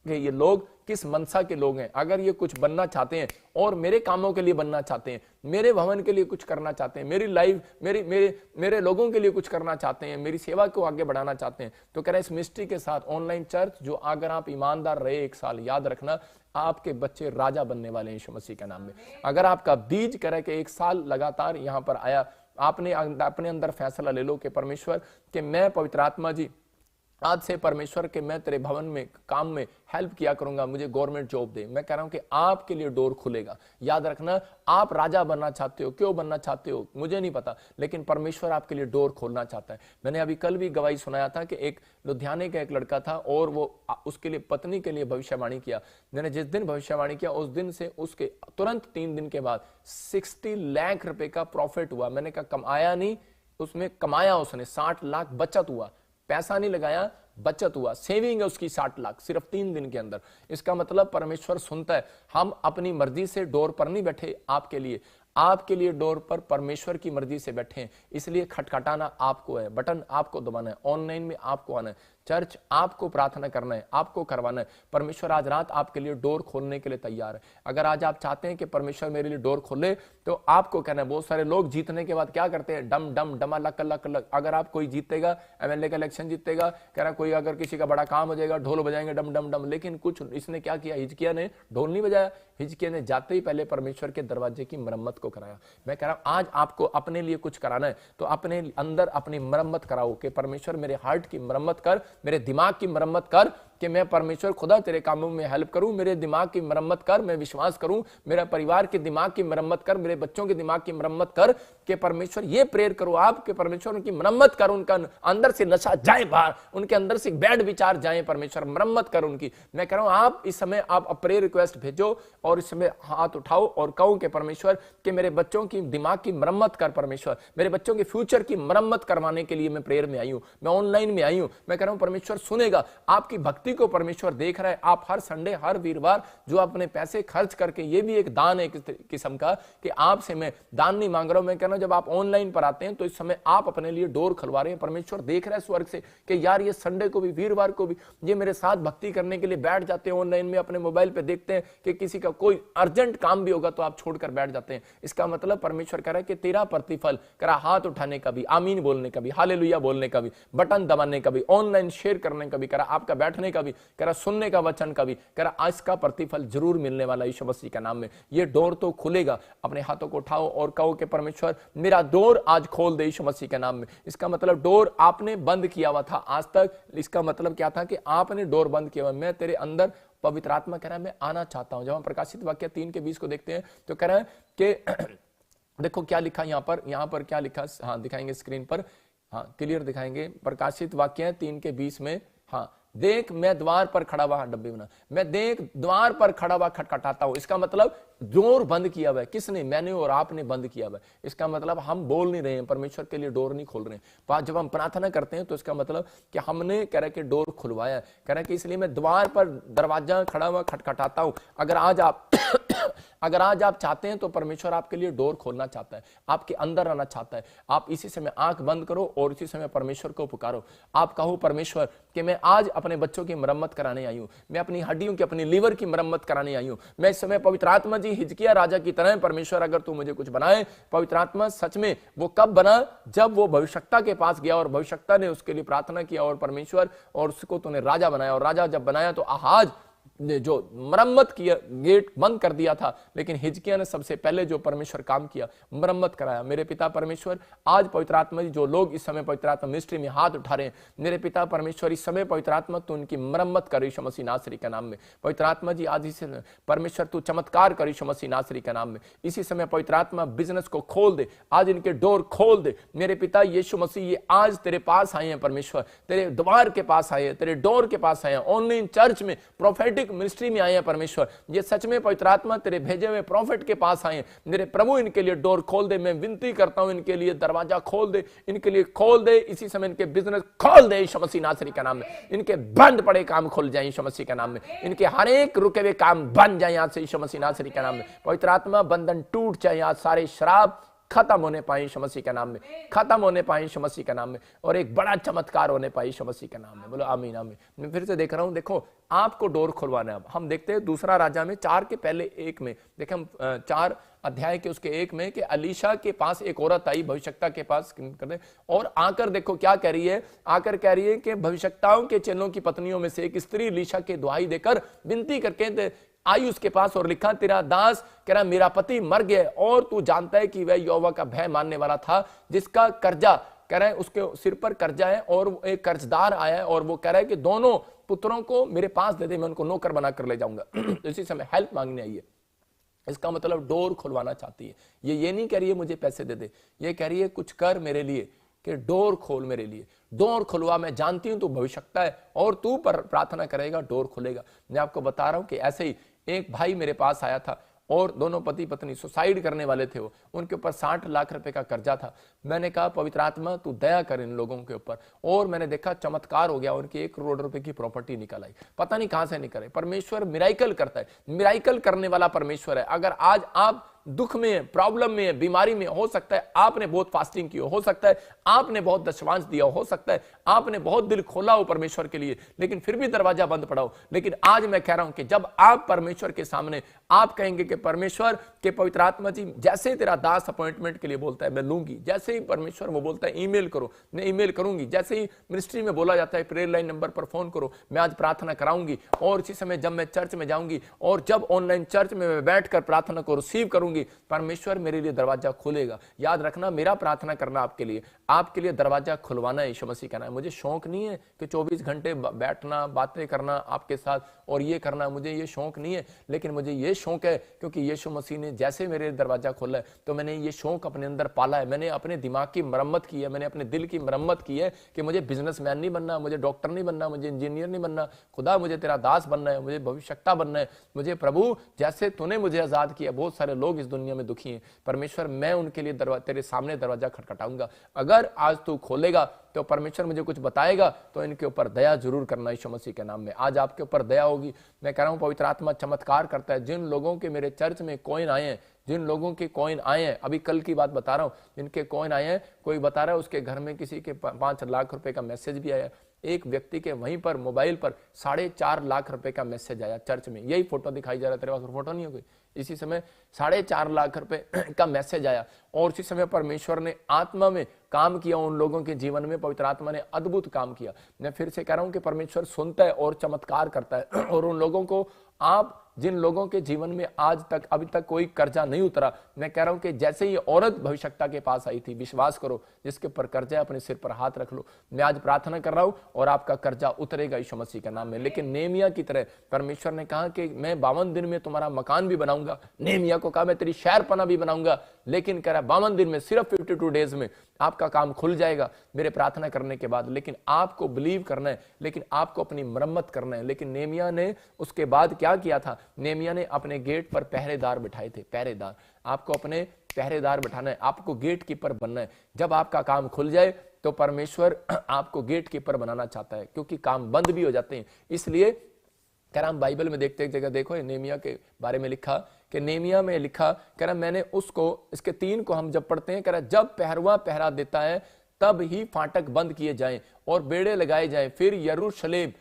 कि ये लोग किस मनसा के लोग हैं। अगर ये कुछ बनना चाहते हैं और मेरे कामों के लिए बनना चाहते हैं, मेरे भवन के लिए कुछ करना चाहते हैं, मेरी लाइफ, मेरे लोगों के लिए कुछ करना चाहते हैं, मेरी सेवा को आगे बढ़ाना चाहते हैं, तो कह रहे इस मिस्ट्री के साथ ऑनलाइन चर्च जो अगर आप ईमानदार रहे 1 साल, याद रखना आपके बच्चे राजा बनने वाले हैं यीशु मसीह के नाम में। अगर आपका बीज कह रहे कि 1 साल लगातार यहां पर आया, आपने अपने अंदर फैसला ले लो कि परमेश्वर कि मैं पवित्र आत्मा जी आज से परमेश्वर के मैं तेरे भवन में काम में हेल्प किया करूंगा, मुझे गवर्नमेंट जॉब दे। मैं कह रहा हूं कि आपके लिए डोर खुलेगा। याद रखना आप राजा बनना चाहते हो, क्यों बनना चाहते हो मुझे नहीं पता, लेकिन परमेश्वर आपके लिए डोर खोलना चाहता है। मैंने अभी कल भी गवाही सुनाया था कि एक लुधियाने का एक लड़का था और वो उसके लिए पत्नी के लिए भविष्यवाणी किया। मैंने जिस दिन भविष्यवाणी किया उस दिन से उसके तुरंत 3 दिन के बाद 60 लाख रुपए का प्रॉफिट हुआ। मैंने कहा कमाया नहीं, उसमें कमाया उसने 60 लाख बचत हुआ, पैसा नहीं लगाया, बचत हुआ, सेविंग है उसकी 60 लाख सिर्फ 3 दिन के अंदर। इसका मतलब परमेश्वर सुनता है। हम अपनी मर्जी से डोर पर नहीं बैठे, आपके लिए डोर पर परमेश्वर की मर्जी से बैठे हैं। इसलिए खटखटाना आपको है, बटन आपको दबाना है, ऑनलाइन में आपको आना है, चर्च आपको प्रार्थना करना है, आपको करवाना है। परमेश्वर आज रात आपके लिए डोर खोलने के लिए तैयार है। अगर आज आप चाहते हैं कि परमेश्वर मेरे लिए डोर खोले तो आपको कहना है। बहुत सारे लोग जीतने के बाद क्या करते हैं, डम डम डमा लक लक लक। अगर आप कोई जीतेगा, एमएलए का इलेक्शन जीतेगा, कह रहा कोई अगर किसी का बड़ा काम हो जाएगा ढोल बजाएंगे डम डम डम। लेकिन कुछ इसने क्या किया, हिजकिय्याह ने ढोल नहीं बजाया, हिजकिय्याह ने जाते ही पहले परमेश्वर के दरवाजे की मरम्मत को कराया। मैं कह रहा हूं आज आपको अपने लिए कुछ कराना है तो अपने अंदर अपनी मरम्मत कराओ कि परमेश्वर मेरे हार्ट की मरम्मत कर, मेरे दिमाग की मरम्मत कर, कि मैं परमेश्वर खुदा तेरे कामों में हेल्प करूं, मेरे दिमाग की मरम्मत कर, मैं विश्वास करूं, मेरा परिवार के दिमाग की मरम्मत कर, मेरे बच्चों के दिमाग की मरम्मत कर, कि परमेश्वर ये प्रेयर करो आप कि परमेश्वर उनकी मरम्मत कर, उनका अंदर से नशा जाए बाहर, उनके अंदर से बैड विचार जाए, परमेश्वर मरम्मत कर उनकी। मैं कह रहा हूं आप इस समय आप प्रेयर रिक्वेस्ट भेजो और इस समय हाथ उठाओ और कहो कि परमेश्वर कि मेरे बच्चों की दिमाग की मरम्मत कर, परमेश्वर मेरे बच्चों के फ्यूचर की मरम्मत करवाने के लिए मैं प्रेयर में आई हूं, मैं ऑनलाइन में आई हूं। मैं कह रहा हूं परमेश्वर सुनेगा आपकी भक्ति को, परमेश्वर देख रहा है। आप हर संडे हर वीरवार जो अपने पैसे खर्च करके, ये भी एक दान है एक किस्म का कि आपसे मैं दान नहीं मांग रहा हूं। मैं कह रहा हूं जब आप ऑनलाइन पर आते हैं तो इस समय आप अपने लिए डोर खुलवा रहे हैं। परमेश्वर देख रहा है स्वर्ग से कि यार ये संडे को भी वीरवार को भी ये मेरे साथ भक्ति करने के लिए बैठ जाते हैं ऑनलाइन में, अपने मोबाइल पे देखते हैं कि किसी का कोई अर्जेंट काम भी होगा तो आप छोड़कर बैठ जाते हैं। इसका मतलब परमेश्वर कह रहा है कि तेरा प्रतिफल करा हाथ उठाने का भी, आमीन बोलने का भी, हालेलुया बोलने का भी, बटन दबाने का भी, ऑनलाइन शेयर करने का भी, करा आपका बैठने का भी, करा सुनने का वचन का भी, करा आज का प्रतिफल जरूर मिलने वाला यीशु मसीह का नाम में। ये डोर तो खुलेगा। अपने हाथों को उठाओ और कहो कि परमेश्वर मेरा डोर आज खोल दे यीशु मसीह के नाम में। इसका मतलब डोर आपने बंद किया हुआ था आज तक, इसका मतलब क्या था कि आपने डोर बंद किया हुआ। मैं तेरे अंदर, पवित्र आत्मा कह रहा है मैं आना चाहता हूं। जब हम प्रकाशित वाक्य 3:20 को देखते हैं तो कह रहा है कि देखो क्या लिखा यहां पर क्या लिखा, हाँ दिखाएंगे स्क्रीन पर, हाँ क्लियर दिखाएंगे। प्रकाशित वाक्य 3:20 में, हाँ देख मैं द्वार पर खड़ा हुआ, डब्बे बना, मैं देख द्वार पर खड़ा हुआ खटखटाता हूं। इसका मतलब डोर बंद किया हुआ है। किसने? मैंने और आपने बंद किया हुआ है। इसका मतलब हम बोल नहीं रहे हैं, परमेश्वर के लिए डोर नहीं खोल रहे हैं। जब हम प्रार्थना करते हैं तो इसका मतलब कि हमने कह रहा कि डोर खुलवाया है, कह रहा कि इसलिए मैं द्वार पर दरवाजा खड़ा हुआ खटखटाता हूं। अगर आज आप चाहते हैं तो परमेश्वर आपके लिए डोर खोलना चाहता है, आपके अंदर आना चाहता है। आप इसी समय आंख बंद करो और इसी समय परमेश्वर को पुकारो। आप कहो परमेश्वर कि मैं आज अपने बच्चों की मरम्मत कराने आई हूं, मैं अपनी हड्डियों की, अपनी लीवर की मरम्मत कराने आई हूं। मैं इस समय पवित्र आत्मा जी हिजकिय्याह राजा की तरह, परमेश्वर अगर तू मुझे कुछ बनाए, पवित्र आत्मा सच में वो कब बना? जब वो भविष्यवक्ता के पास गया और भविष्यवक्ता ने उसके लिए प्रार्थना किया और परमेश्वर और उसको तूने राजा बनाया। और राजा जब बनाया तो आहाज ने जो मरम्मत किया, गेट बंद कर दिया था, लेकिन हिजकिय्याह ने सबसे पहले जो परमेश्वर काम किया, मरम्मत कराया। मेरे पिता परमेश्वर आज पवित्र आत्मा जी जो लोग इस समय पवित्र आत्मा मिनिस्ट्री में हाथ उठा रहे हैं, मेरे पिता परमेश्वर इस समय पवित्र आत्मा तू उनकी मरम्मत कर यीशु मसीह नासरी के नाम में। पवित्र आत्मा जी आज इसी परमेश्वर तू चमत्कार कर यीशु मसीह नासरी के नाम में। इसी समय पवित्र आत्मा बिजनेस को खोल दे, आज इनके डोर खोल दे। मेरे पिता यीशु मसीह ये आज तेरे पास आए हैं परमेश्वर, तेरे द्वार के पास आए हैं, तेरे डोर के पास आए हैं, ऑनलाइन चर्च में प्रोफेटिक मिनिस्ट्री में आए हैं परमेश्वर। ये सच में पवित्र आत्मा तेरे भेजे हुए प्रॉफिट के पास आए हैं। मेरे प्रभु इनके लिए डोर खोल दे, मैं विनती करता हूं इनके लिए दरवाजा खोल दे, इनके लिए खोल दे। इसी समय इनके बिजनेस खोल दे यीशु मसीह नासरी का नाम में। इनके बंद पड़े काम खुल जाए यीशु मसीह का नाम में। इनके हर एक रुके हुए काम बन जाए आज से यीशु मसीह नासरी का नाम में। पवित्र आत्मा बंधन टूट जाए, आज सारे शराब खत्म होने पाए यीशु मसीह के नाम में, खत्म होने पाए यीशु मसीह के नाम में, और एक बड़ा चमत्कार होने पाए यीशु मसीह के नाम में। बोलो आमीन आमीन। मैं फिर से देख रहा हूं, देखो आपको डोर खुलवाना है। अब हम देखते हैं दूसरा राजा में 4 के पहले 1 में, देखें हम 4 अध्याय के उसके 1 में कि अलीशा के पास एक औरत आई भविष्यवक्ता के पास और आकर देखो क्या कह रही है, आकर कह रही है कि भविष्यवक्ताओं के चेलों की पत्नियों में से एक स्त्री अलीशा के दुहाई देकर विनती करके आई उसके पास और लिखा, तेरा दास कह रहा मेरा पति मर गया और तू जानता है कि वह यहोवा का भय मानने वाला था, जिसका कर्जा कह रहा है उसके सिर पर कर्जा है, और एक कर्जदार आया है और वो कह रहा है कि दोनों पुत्रों को मेरे पास दे दे, मैं उनको नौकर बनाकर ले जाऊंगा। तो इसी समय हेल्प मांगने आई है। इसका मतलब डोर खुलवाना चाहती है। ये नहीं कह रही है मुझे पैसे दे दे, ये कह रही है कुछ कर मेरे लिए, कि डोर खोल मेरे लिए, डोर खुलवा। मैं जानती हूं तू भविष्यवक्ता है और तू पर प्रार्थना करेगा, डोर खुलेगा। मैं आपको बता रहा हूं कि ऐसे ही एक भाई मेरे पास आया था और दोनों पति पत्नी सुसाइड करने वाले थे। वो उनके ऊपर 60 लाख रुपए का कर्जा था। मैंने कहा पवित्र आत्मा तू दया कर इन लोगों के ऊपर, और मैंने देखा चमत्कार हो गया, उनकी 1 करोड़ रुपए की प्रॉपर्टी निकल आई। पता नहीं कहां से निकले। परमेश्वर मिराइकल करता है, मिराइकल करने वाला परमेश्वर है। अगर आज आप दुख में, प्रॉब्लम में, बीमारी में, हो सकता है आपने बहुत फास्टिंग की हो सकता है आपने बहुत दशवांश दिया हो सकता है आपने बहुत दिल खोला हो परमेश्वर के लिए, लेकिन फिर भी दरवाजा बंद पड़ा हो। लेकिन आज मैं कह रहा हूं कि जब आप परमेश्वर के सामने आप कहेंगे कि परमेश्वर के पवित्र आत्मा जी जैसे ही तेरा दास अपॉइंटमेंट के लिए बोलता है मैं लूंगी, जैसे ही परमेश्वर वो बोलता है ईमेल करो मैं ईमेल करूंगी, जैसे ही मिनिस्ट्री में बोला जाता है प्रेयर लाइन नंबर पर फोन करो मैं आज प्रार्थना कराऊंगी, और इसी समय जब मैं चर्च में जाऊंगी और जब ऑनलाइन चर्च में मैं बैठकर प्रार्थना को रिसीव करूंगी, परमेश्वर मेरे लिए दरवाजा खोलेगा। याद रखना, मेरा प्रार्थना करना आपके लिए दरवाजा खुलवाना है यीशु मसीह का नाम। मुझे शौक नहीं है कि 24 घंटे बैठना बातें करना आपके साथ और ये करना, मुझे ये शौक नहीं है, लेकिन मुझे ये शौक है क्योंकि यीशु मसीह ने जैसे मेरे दरवाजा खोला है तो मैंने ये शौक अपने अंदर पाला है। मैंने अपने दिमाग की मरम्मत की है, मैंने अपने दिल की मरम्मत की है कि मुझे बिजनेसमैन नहीं बनना, मुझे डॉक्टर नहीं बनना, मुझे इंजीनियर नहीं बनना, खुदा मुझे तेरा दास बनना है, मुझे भविष्यवक्ता बनना है। मुझे प्रभु जैसे तूने मुझे आजाद किया, बहुत सारे लोग इस दुनिया में दुखी हैं, परमेश्वर मैं उनके लिए तेरे सामने दरवाजा खटखटाऊंगा। अगर आज तू खोलेगा तो परमेश्वर मुझे कुछ बताएगा तो इनके ऊपर दया जरूर करना यीशु मसीह के नाम में। आज आपके ऊपर दया होगी। मैं कह रहा हूं पवित्र आत्मा चमत्कार करता है। जिन लोगों के मेरे चर्च में कॉइन आए हैं, जिन लोगों के कॉइन आए हैं, अभी कल की बात बता रहा हूं, जिनके कॉइन आए हैं, कोई बता रहा है उसके घर में किसी के 5 लाख रुपए का मैसेज भी आया। एक व्यक्ति के वहीं पर मोबाइल पर 4.5 लाख रुपए का मैसेज आया चर्च में। यही फोटो दिखाई जा रहा है, तेरे पास फोटो नहीं हो गई? इसी समय 4.5 लाख रुपए का मैसेज आया और उसी समय परमेश्वर ने आत्मा में काम किया उन लोगों के जीवन में। पवित्र आत्मा ने अद्भुत काम किया। मैं फिर से कह रहा हूं कि परमेश्वर सुनता है और चमत्कार करता है। और उन लोगों को, आप जिन लोगों के जीवन में आज तक अभी तक कोई कर्जा नहीं उतरा, मैं कह रहा हूं कि जैसे ही औरत भविष्यवक्ता के पास आई थी, विश्वास करो, जिसके ऊपर कर्जा है अपने सिर पर हाथ रख लो। मैं आज प्रार्थना कर रहा हूं और आपका कर्जा उतरेगा यीशु मसीह के नाम में। लेकिन नेहमिया की तरह परमेश्वर ने कहा कि मैं 52 दिन में तुम्हारा मकान भी बनाऊंगा। नेहमिया को कहा मैं तेरी शहरपना भी बनाऊंगा, लेकिन कह रहा 52 दिन में, सिर्फ 52 डेज में आपका काम खुल जाएगा मेरे प्रार्थना करने के बाद। लेकिन आपको बिलीव करना है, लेकिन आपको अपनी मरम्मत करना है। लेकिन नेहमिया ने उसके बाद क्या किया था? नेहमिया ने अपने गेट पर पहरेदार बिठाए थे। पहरेदार, आपको अपने पहरेदार बिठाना है, आपको गेट कीपर बनना है। जब आपका काम खुल जाए तो परमेश्वर आपको गेट कीपर बनाना चाहता है, क्योंकि काम बंद भी हो जाते हैं। इसलिए कह रहा हम बाइबल में देखते एक जगह देखो नेहमिया के बारे में लिखा कि नेहमिया में लिखा, कह रहा मैंने उसको, इसके 3 को हम जब पढ़ते हैं, कह रहा जब पहरवा पहरा देता है तब ही फाटक बंद किए जाएं और बेड़े लगाए जाएं, फिर यरूशलेम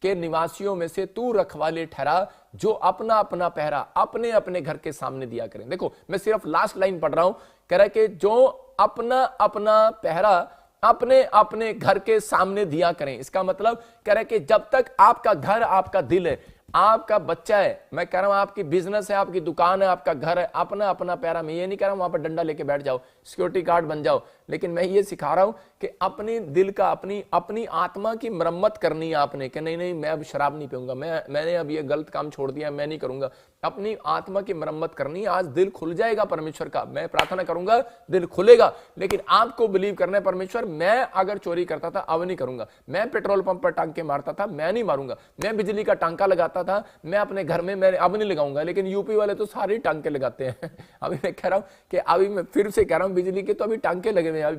के निवासियों में से तू रखवाले ठहरा जो अपना अपना पहरा अपने अपने घर के सामने दिया करें। देखो मैं सिर्फ लास्ट लाइन पढ़ रहा हूं, कह रहा कि जो अपना अपना पहरा अपने अपने घर के सामने दिया करें। इसका मतलब कह रहा है कि जब तक आपका घर, आपका दिल है, आपका बच्चा है, मैं कह रहा हूं आपकी बिजनेस है, आपकी दुकान है, आपका घर है, अपना अपना पैरा। मैं ये नहीं कह रहा हूं वहां पर डंडा लेके बैठ जाओ, सिक्योरिटी गार्ड बन जाओ, लेकिन मैं ये सिखा रहा हूं कि अपने दिल का, अपनी आत्मा की मरम्मत करनी है आपने। कि नहीं मैं अब शराब नहीं पीऊंगा, मैंने अब ये गलत काम छोड़ दिया, मैं नहीं करूंगा। अपनी आत्मा की मरम्मत करनी है। आज दिल खुल जाएगा परमेश्वर का, मैं प्रार्थना करूंगा दिल खुलेगा। लेकिन आपको बिलीव करना है, परमेश्वर मैं अगर चोरी करता था अब नहीं करूंगा, मैं पेट्रोल पंप पर टांके मारता था मैं नहीं मारूंगा, मैं बिजली का टांका लगाता था मैं अपने घर में मैं अब नहीं लगाऊंगा। लेकिन यूपी वाले तो सारे टांके लगाते हैं। अभी मैं कह रहा हूं कि अभी मैं फिर से कह रहा हूं बिजली के तो अभी टांके लगे हुए हैं। अभी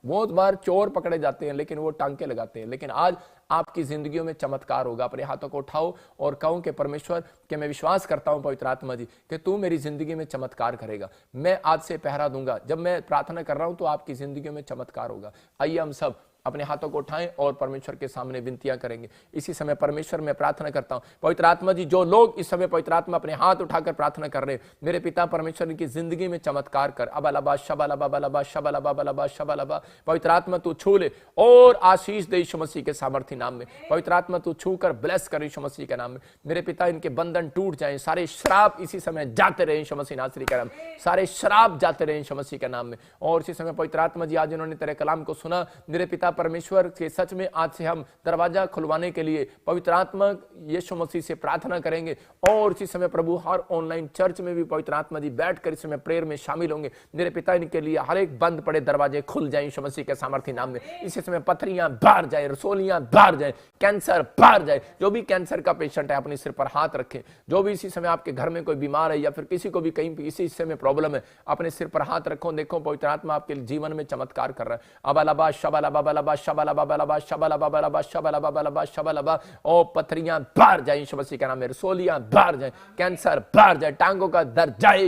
बहुत बार चोर पकड़े जाते हैं लेकिन वो टांके लगाते हैं। लेकिन आज आपकी जिंदगियों में चमत्कार होगा। अपने हाथों को उठाओ और कहो कि परमेश्वर कि मैं विश्वास करता हूं पवित्र आत्मा जी कि तू मेरी जिंदगी में चमत्कार करेगा। मैं आज से पहरा दूंगा। जब मैं प्रार्थना कर रहा हूं तो आपकी जिंदगी में चमत्कार होगा। आइए हम सब अपने हाथों को उठाएं और परमेश्वर के सामने विनतियां करेंगे। इसी समय परमेश्वर मैं प्रार्थना करता हूं पवित्र आत्मा जी, जो लोग इस समय पवित्र आत्मा अपने हाथ उठाकर प्रार्थना कर रहे हैं, मेरे पिता परमेश्वर की जिंदगी में चमत्कार कर। अबालबा शबालबा बलबा शबालबा बलबा शबालबा, पवित्र आत्मा तू छू ले और आशीष दे यीशु मसीह के सामर्थ्य नाम में। पवित्र आत्मा तू छू कर ब्लेस कर यीशु मसीह के नाम में। मेरे पिता इनके बंधन टूट जाएं, सारे श्राप इसी समय जाते रहे यीशु मसीह नासरी के नाम, सारे श्राप जाते रहे यीशु मसीह के नाम में। और इसी समय पवित्र आत्मा जी आज इन्होंने तेरे कलाम को सुना, मेरे पिता परमेश्वर के सच में आज से हम दरवाजा खुलवाने के लिए पवित्र आत्मा यीशु मसीह से प्रार्थना करेंगे। और इसी समय प्रभु हर ऑनलाइन चर्च में भी पवित्र आत्मा जी बैठकर इस समय प्रेयर में शामिल होंगे। मेरे पिता इनके लिए हर एक बंद पड़े दरवाजे खुल जाए यीशु मसीह के सामर्थ्य नाम में। इसी समय पथरियां बाहर जाए, रसोलियां बाहर जाए, कैंसर बाहर जाए। जो भी कैंसर का पेशेंट है अपने सिर पर हाथ रखें। जो भी इसी समय आपके घर में कोई बीमार है या फिर किसी को भी कहीं इसी हिस्से में प्रॉब्लम है, अपने सिर पर हाथ रखो। देखो पवित्र आत्मा आपके जीवन में चमत्कार कर रहा है। अबालबा शबालबा बलबा अबलाबा शबलाबा शबलाबा शबलाबा शबलाबा। ओ पथरियां बाहर जाए यीशु मसीह के नाम में, रसोलियां बाहर जाए, कैंसर बाहर जाए, टांगों का दर्द जाए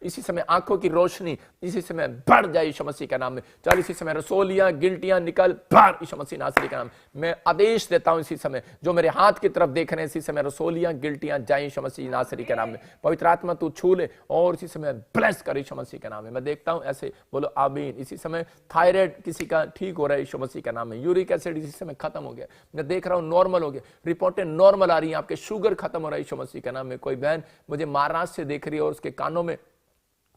इसी समय आंखों की रोशनी इसी समय बढ़ जाए यीशु मसीह के नाम में। चल इसी समय रसोलियां गिल्टियां निकल बाहर यीशु मसीह नासरी के नाम। मैं आदेश देता हूं इसी समय जो मेरे हाथ की तरफ देख रहे हैं, इसी समय रसोलियां गिल्टियां जाए यीशु मसीह नासरी के नाम में। पवित्र आत्मा तू छू ले और इसी समय ब्लेस कर यीशु मसीह के नाम में। मैं देखता हूं ऐसे बोलो आमीन। इसी समय थायराइड किसी का ठीक हो रहा है यीशु मसीह के नाम में। यूरिक एसिड इसी समय खत्म हो गया, मैं देख रहा हूं नॉर्मल हो गया, रिपोर्टें नॉर्मल आ रही हैं। आपके शुगर खत्म हो रहा है यीशु मसीह के नाम में। कोई बहन मुझे महाराष्ट्र से देख रही है और उसके कानों में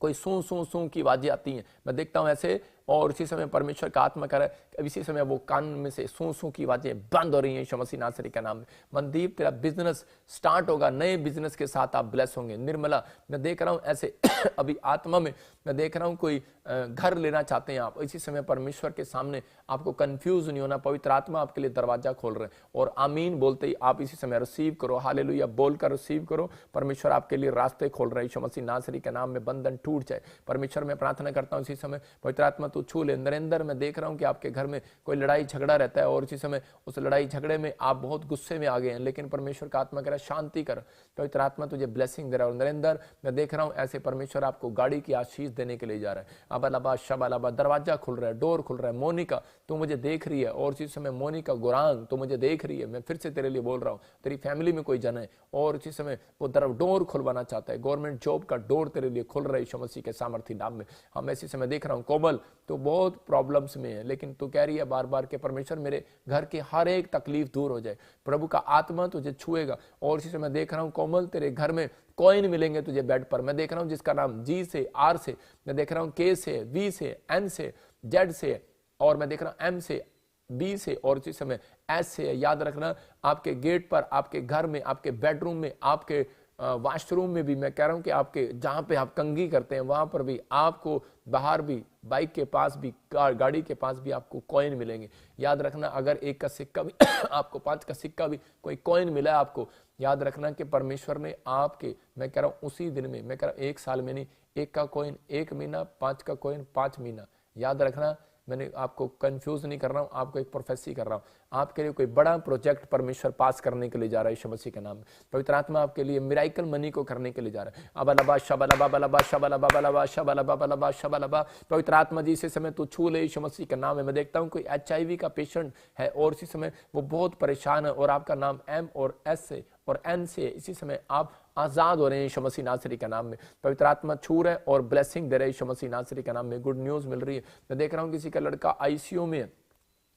कोई सू सू सू की आवाजें आती हैं, मैं देखता हूं ऐसे, और इसी समय परमेश्वर का आत्मा कर रहा है इसी समय वो कान में से सू सू की आवाजें बंद हो रही हैं यीशु मसीह नासरी के नाम में। मनदीप तेरा बिजनेस स्टार्ट होगा, नए बिजनेस के साथ आप ब्लेस होंगे। निर्मला मैं देख रहा हूं ऐसे अभी आत्मा में मैं देख रहा हूं कोई घर लेना चाहते हैं आप, इसी समय परमेश्वर के सामने आपको कंफ्यूज नहीं होना, पवित्र आत्मा आपके लिए दरवाजा खोल रहे हैं। और आमीन बोलते ही आप इसी समय रिसीव करो, हालेलुया बोलकर रिसीव करो। परमेश्वर आपके लिए रास्ते खोल रहे हैं यीशु मसीह नासरी के नाम में। बंधन टूट जाए परमेश्वर, मैं प्रार्थना करता हूं इसी समय पवित्र आत्मा तू छू ले। नरेंद्र मैं देख रहा हूं कि आपके घर में कोई लड़ाई झगड़ा रहता है और इसी समय उस लड़ाई झगड़े में आप बहुत गुस्से में आ गए हैं, लेकिन परमेश्वर का आत्मा कह रहा है शांति कर, पवित्र आत्मा तुझे ब्लेसिंग दे रहा है। और नरेंद्र मैं देख रहा हूं ऐसे परमेश्वर आपको गाड़ी की आशीष देने के लिए जा रहा है। अबलाबा शबलाबा दरवाजा खुल रहा है, डोर खुल रहा है। मोनिका तू मुझे देख रही है और इसी समय मोनिका गुरांग तो मुझे देख रही है, मैं फिर से तेरे लिए बोल रहा हूं, तेरी फैमिली में कोई जन है और इसी समय वो डोर खुलवाना चाहता है, गवर्नमेंट जॉब का डोर तेरे लिए खुल रहा है यीशु मसीह के सामर्थ्य नाम में। हम इसी समय देख रहा हूं कोमल तो बहुत प्रॉब्लम्स में है, लेकिन तू कह रही है बार बार के परमेश्वर मेरे घर की हर एक तकलीफ दूर हो जाए, प्रभु का आत्मा तुझे छुएगा। और इसी समय देख रहा हूं कोमल तेरे घर में कॉइन मिलेंगे तुझे बेड पर, मैं देख रहा हूं जिसका नाम जी से, आर से, मैं देख रहा हूं के से, वी से, एन से, जेड से, और मैं देख रहा हूं एम से, बी से, और इसी समय एस से। याद रखना आपके गेट पर, आपके घर में, आपके बेडरूम में, आपके वॉशरूम में भी, मैं कह रहा हूं कि आपके जहां पे आप कंघी करते हैं वहां पर भी, आपको बाहर भी, बाइक के पास भी, गाड़ी के पास भी आपको कॉइन मिलेंगे। याद रखना अगर एक का सिक्का भी आपको 5 का सिक्का भी कोई कॉइन मिला है आपको, याद रखना कि परमेश्वर ने आपके, मैं कह रहा हूं उसी दिन में, मैं कह रहा हूं 1 साल में नहीं, 1 का कॉइन 1 महीना, 5 का कॉइन 5 महीना। याद रखना मैंने आपको कंफ्यूज नहीं कर रहा हूं, आपको एक प्रोफेसी कर रहा हूं। आपके लिए कोई बड़ा प्रोजेक्ट परमेश्वर पास करने के लिए जा रहा है यीशु मसीह के नाम में। पवित्र आत्मा आपके लिए मिराइकल मनी को करने के लिए जा रहा है। अबलबा शबलबा बलबा शबलबा बलबा शबलबा बलबा शबलबा। पवित्र आत्मा जी इसी समय तू छू ले यीशु मसीह के नाम में। मैं देखता हूं कोई HIV का पेशेंट है और इसी समय वो बहुत परेशान है और आपका नाम M और S से और N से, इसी समय आप आजाद हो रहे हैं यीशु मसीह नासरी के नाम में। पवित्र आत्मा छू रहे और ब्लेसिंग दे रहे हैं यीशु मसीह नासरी के नाम में। गुड न्यूज मिल रही है। मैं देख रहा हूं किसी का लड़का ICU में है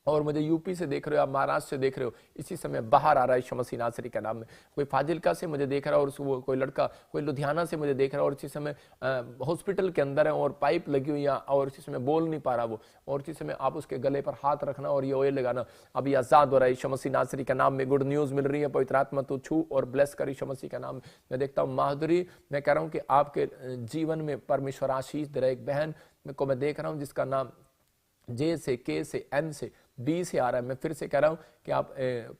और मुझे यूपी से देख रहे हो, आप महाराष्ट्र से देख रहे हो, इसी समय बाहर आ रहा है यीशु मसीह नासरी के नाम में। कोई फाजिलका से मुझे देख रहा है और वो कोई लड़का कोई लुधियाना से मुझे देख रहा है और इसी समय हॉस्पिटल के अंदर है और पाइप लगी हुई है और इसी समय बोल नहीं पा रहा वो, और इसी समय आप उसके गले पर हाथ रखना और ये ऑयल लगाना, अभी आजाद हो रहा है यीशु मसीह नासरी के नाम में। गुड न्यूज मिल रही है। पवित्र आत्मा तो छू और ब्लेस कर यीशु मसीह के नाम में। मैं देखता हूँ माधुरी, मैं कह रहा हूँ कि आपके जीवन में परमेश्वर आशीष दे रहा है। एक बहन को मैं देख रहा हूँ जिसका नाम J से, K से, N से, B से आ रहा है। मैं फिर से कह रहा हूं कि आप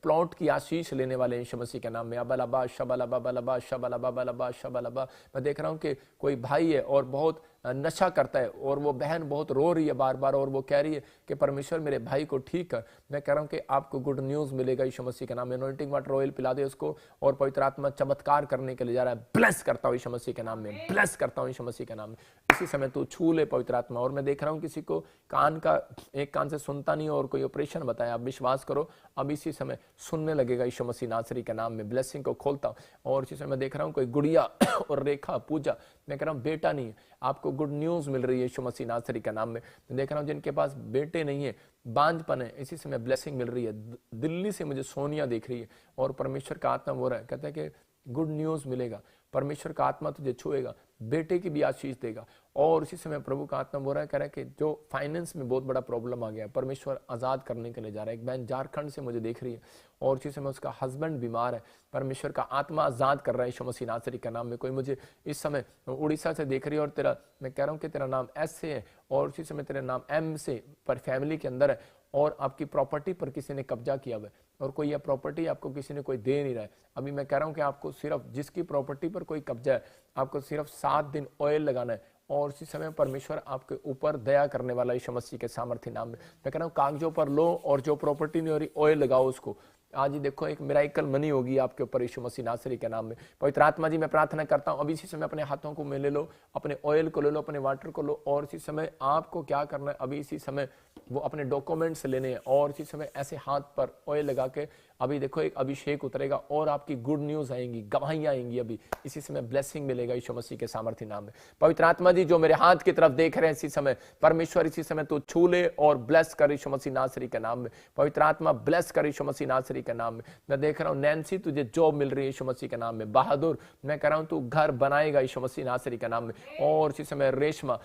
प्लॉट की आशीष लेने वाले हैं यीशु मसीह के नाम में। अबलबा शबलबा बलबा शबलबा बलबा शबलबा। मैं देख रहा हूं कि कोई भाई है और बहुत नशा करता है और वो बहन बहुत रो रही है बार बार और वो कह रही है कि परमेश्वर मेरे भाई को ठीक कर। मैं कह रहा हूं कि आपको गुड न्यूज मिलेगा यीशु मसीह के नाम में। अनॉइंटिंग वाटर ऑयल पिला दे उसको और पवित्र आत्मा चमत्कार करने के लिए जा रहा है। ब्लेस करता हूं यीशु मसीह के नाम में, ब्लेस करता हूं यीशु मसीह के नाम में। इसी समय तू छू ले पवित्र आत्मा। और मैं देख रहा हूं किसी को कान का एक कान से सुनता नहीं और कोई ऑपरेशन बताया, आप विश्वास करो अब इसी समय सुनने लगेगा यीशु मसीह नासरी के नाम में। ब्लेसिंग को खोलता हूं। और इसी समय देख रहा हूं कोई गुड़िया और रेखा पूजा, मैं कह रहा हूं बेटा नहीं है, आपको गुड न्यूज मिल रही है यीशु मसीह नासरी के नाम में। मैं देख रहा हूं जिनके पास बेटे नहीं है, बांझपन है, इसी समय ब्लेसिंग मिल रही है। दिल्ली से मुझे सोनिया देख रही है और परमेश्वर का आत्मा बोल रहा है, कहता है कि गुड न्यूज मिलेगा, परमेश्वर का आत्मा तुझे छुएगा, बेटे की भी आशीष देगा। और इसी समय प्रभु का आत्मा बोल रहा है, कह रहा है कि जो फाइनेंस में बहुत बड़ा प्रॉब्लम आ गया है, परमेश्वर आजाद करने के लिए जा रहा है। एक बहन झारखंड से मुझे देख रही है और इसी समय उसका हस्बैंड बीमार है, परमेश्वर का आत्मा आजाद कर रहा है यीशु मसीह नासरी के नाम में। कोई मुझे इस समय उड़ीसा से देख रही है और तेरा, मैं कह रहा हूँ कि तेरा नाम S से है और इसी समय तेरा नाम M से पर फैमिली के अंदर है और आपकी प्रॉपर्टी पर किसी ने कब्जा किया हुआ है और कोई यह प्रॉपर्टी आपको किसी ने कोई दे नहीं रहा है। अभी मैं कह रहा हूं कि आपको सिर्फ जिसकी प्रॉपर्टी पर कोई कब्जा है, आपको सिर्फ 7 दिन ऑयल लगाना है और इसी समय परमेश्वर आपके ऊपर दया करने वाला यीशु मसीह के सामर्थ्य नाम में। मैं कह रहा हूँ कागजों पर लो और जो प्रॉपर्टी नहीं हो रही ऑयल लगाओ उसको। आज ही देखो एक मिराइकल मनी होगी आपके ऊपर यीशु मसीह नासरी के नाम में। पवित्र आत्मा जी मैं प्रार्थना करता हूँ अभी इसी समय अपने हाथों को में ले लो, अपने ऑयल को ले लो, अपने वाटर को लो, और इसी समय आपको क्या करना है, अभी इसी समय वो अपने डॉक्यूमेंट्स लेने हैं और इसी समय ऐसे हाथ पर ऑयल लगा के अभी देखो एक अभिषेक उतरेगा और आपकी गुड न्यूज आएंगी, गवाहियां आएंगी, अभी इसी समय ब्लेसिंग मिलेगा यीशु मसीह के सामर्थ्य नाम में। पवित्र आत्मा जी जो मेरे हाथ की तरफ देख रहे हैं इसी समय, परमेश्वर इसी समय तू छू ले और ब्लेस कर यीशु मसीह नासरी के नाम में। पवित्र आत्मा ब्लेस कर यीशु मसीह नासरी के नाम में। मैं देख रहा हूँ नैन्सी तुझे जॉब मिल रही है यीशु मसीह के नाम में। बहादुर मैं कह रहा हूँ तू घर बनाएगा यीशु मसीह नासरी के नाम में। और इसी समय रेशमा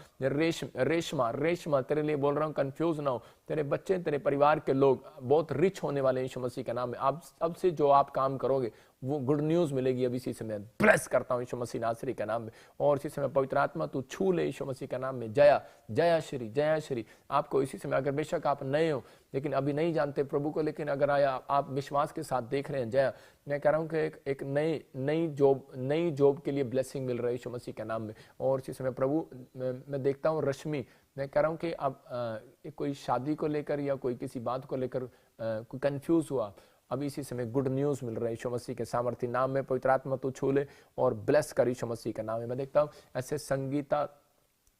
तेरे लिए बोल रहा हूँ, कंफ्यूज ना हो, तेरे बच्चे तेरे परिवार के लोग बहुत रिच होने वाले हैं यीशु मसीह के नाम में। अब से जो आप काम करोगे वो गुड न्यूज मिलेगी। अभी इसी समय ब्लेस करता हूं यीशु मसीह नासरी के नाम में। और इसी समय पवित्र आत्मा तू छू ले यीशु मसीह के नाम में। जया जया श्री आपको इसी समय, अगर बेशक आप नए हो लेकिन अभी नहीं जानते प्रभु को, लेकिन अगर आया आप विश्वास के साथ देख रहे हैं, जया मैं कह रहा हूं कि एक नई जॉब के लिए ब्लेसिंग मिल रही है यीशु मसीह के नाम में। और इसी समय प्रभु मैं देखता हूं रश्मि, मैं कह रहा हूं कि अब कोई शादी को लेकर या कोई किसी बात को लेकर कोई कंफ्यूज हुआ, अभी इसी समय गुड न्यूज मिल रहा है यीशु मसीह के सामर्थ्य नाम में। पवित्र आत्मा तू छू ले और ब्लेस कर यीशु मसीह के नाम में। मैं देखता हूं ऐसे संगीता,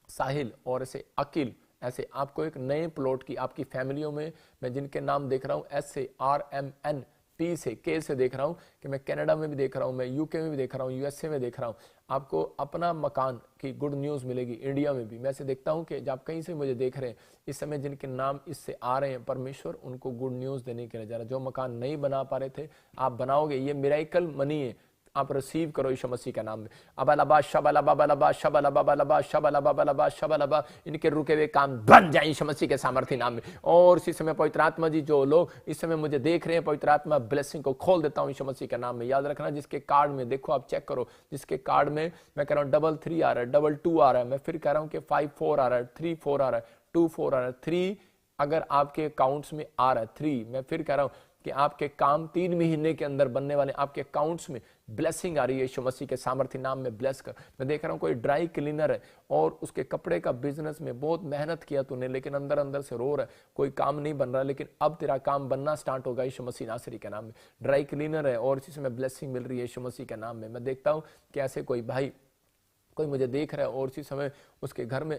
साहिल और ऐसे अकिल, ऐसे आपको एक नए प्लॉट की आपकी फैमिलियों में मैं जिनके नाम देख रहा हूं, SARMN P से K से देख रहा हूं कि मैं कनाडा में भी देख रहा हूं, मैं यूके में भी देख रहा हूं, USA में देख रहा हूं, आपको अपना मकान की गुड न्यूज मिलेगी। इंडिया में भी मैं ऐसे देखता हूं कि जब कहीं से मुझे देख रहे हैं इस समय जिनके नाम इससे आ रहे हैं, परमेश्वर उनको गुड न्यूज देने के लिए जा रहा है। जो मकान नहीं बना पा रहे थे आप बनाओगे, ये मिराइकल मनी है, आप रिसीव करो यीशु मसीह के नाम में। अबलबा शबलबा शबलबा शबलबा शबलबा, इनके रुके हुए काम बन जाए यीशु मसीह के सामर्थ्य नाम में। और इसी समय पवित्र आत्मा जी जो लोग इस समय मुझे देख रहे हैं, पवित्र आत्मा ब्लेसिंग को खोल देता हूं यीशु मसीह के नाम में। याद रखना जिसके कार्ड में देखो, आप चेक करो, जिसके कार्ड में मैं कह रहा हूं 33 आ रहा है, 22 आ रहा है, मैं फिर कह रहा हूं कि 54 आ रहा है, 34 आ रहा है, 24 आ रहा है, 3 अगर आपके अकाउंट्स में आ रहा है, 3 मैं फिर कह रहा हूं कि आपके काम 3 महीने के अंदर बनने वाले, आपके अकाउंट्स में ब्लेसिंग आ रही है यीशु मसीह के सामर्थ्य नाम में। ब्लेस कर। मैं देख रहा हूं कोई ड्राई क्लीनर है और उसके कपड़े का बिजनेस में बहुत मेहनत किया तूने, लेकिन अंदर अंदर से रो रहा है, कोई काम नहीं बन रहा, लेकिन अब तेरा काम बनना स्टार्ट होगा यीशु मसीह नासरी के नाम में। ड्राई क्लीनर है और इसी समय ब्लेसिंग मिल रही है यीशु मसीह के नाम में। मैं देखता हूं कि ऐसे कोई भाई, कोई मुझे देख रहा है और इसी समय उसके घर में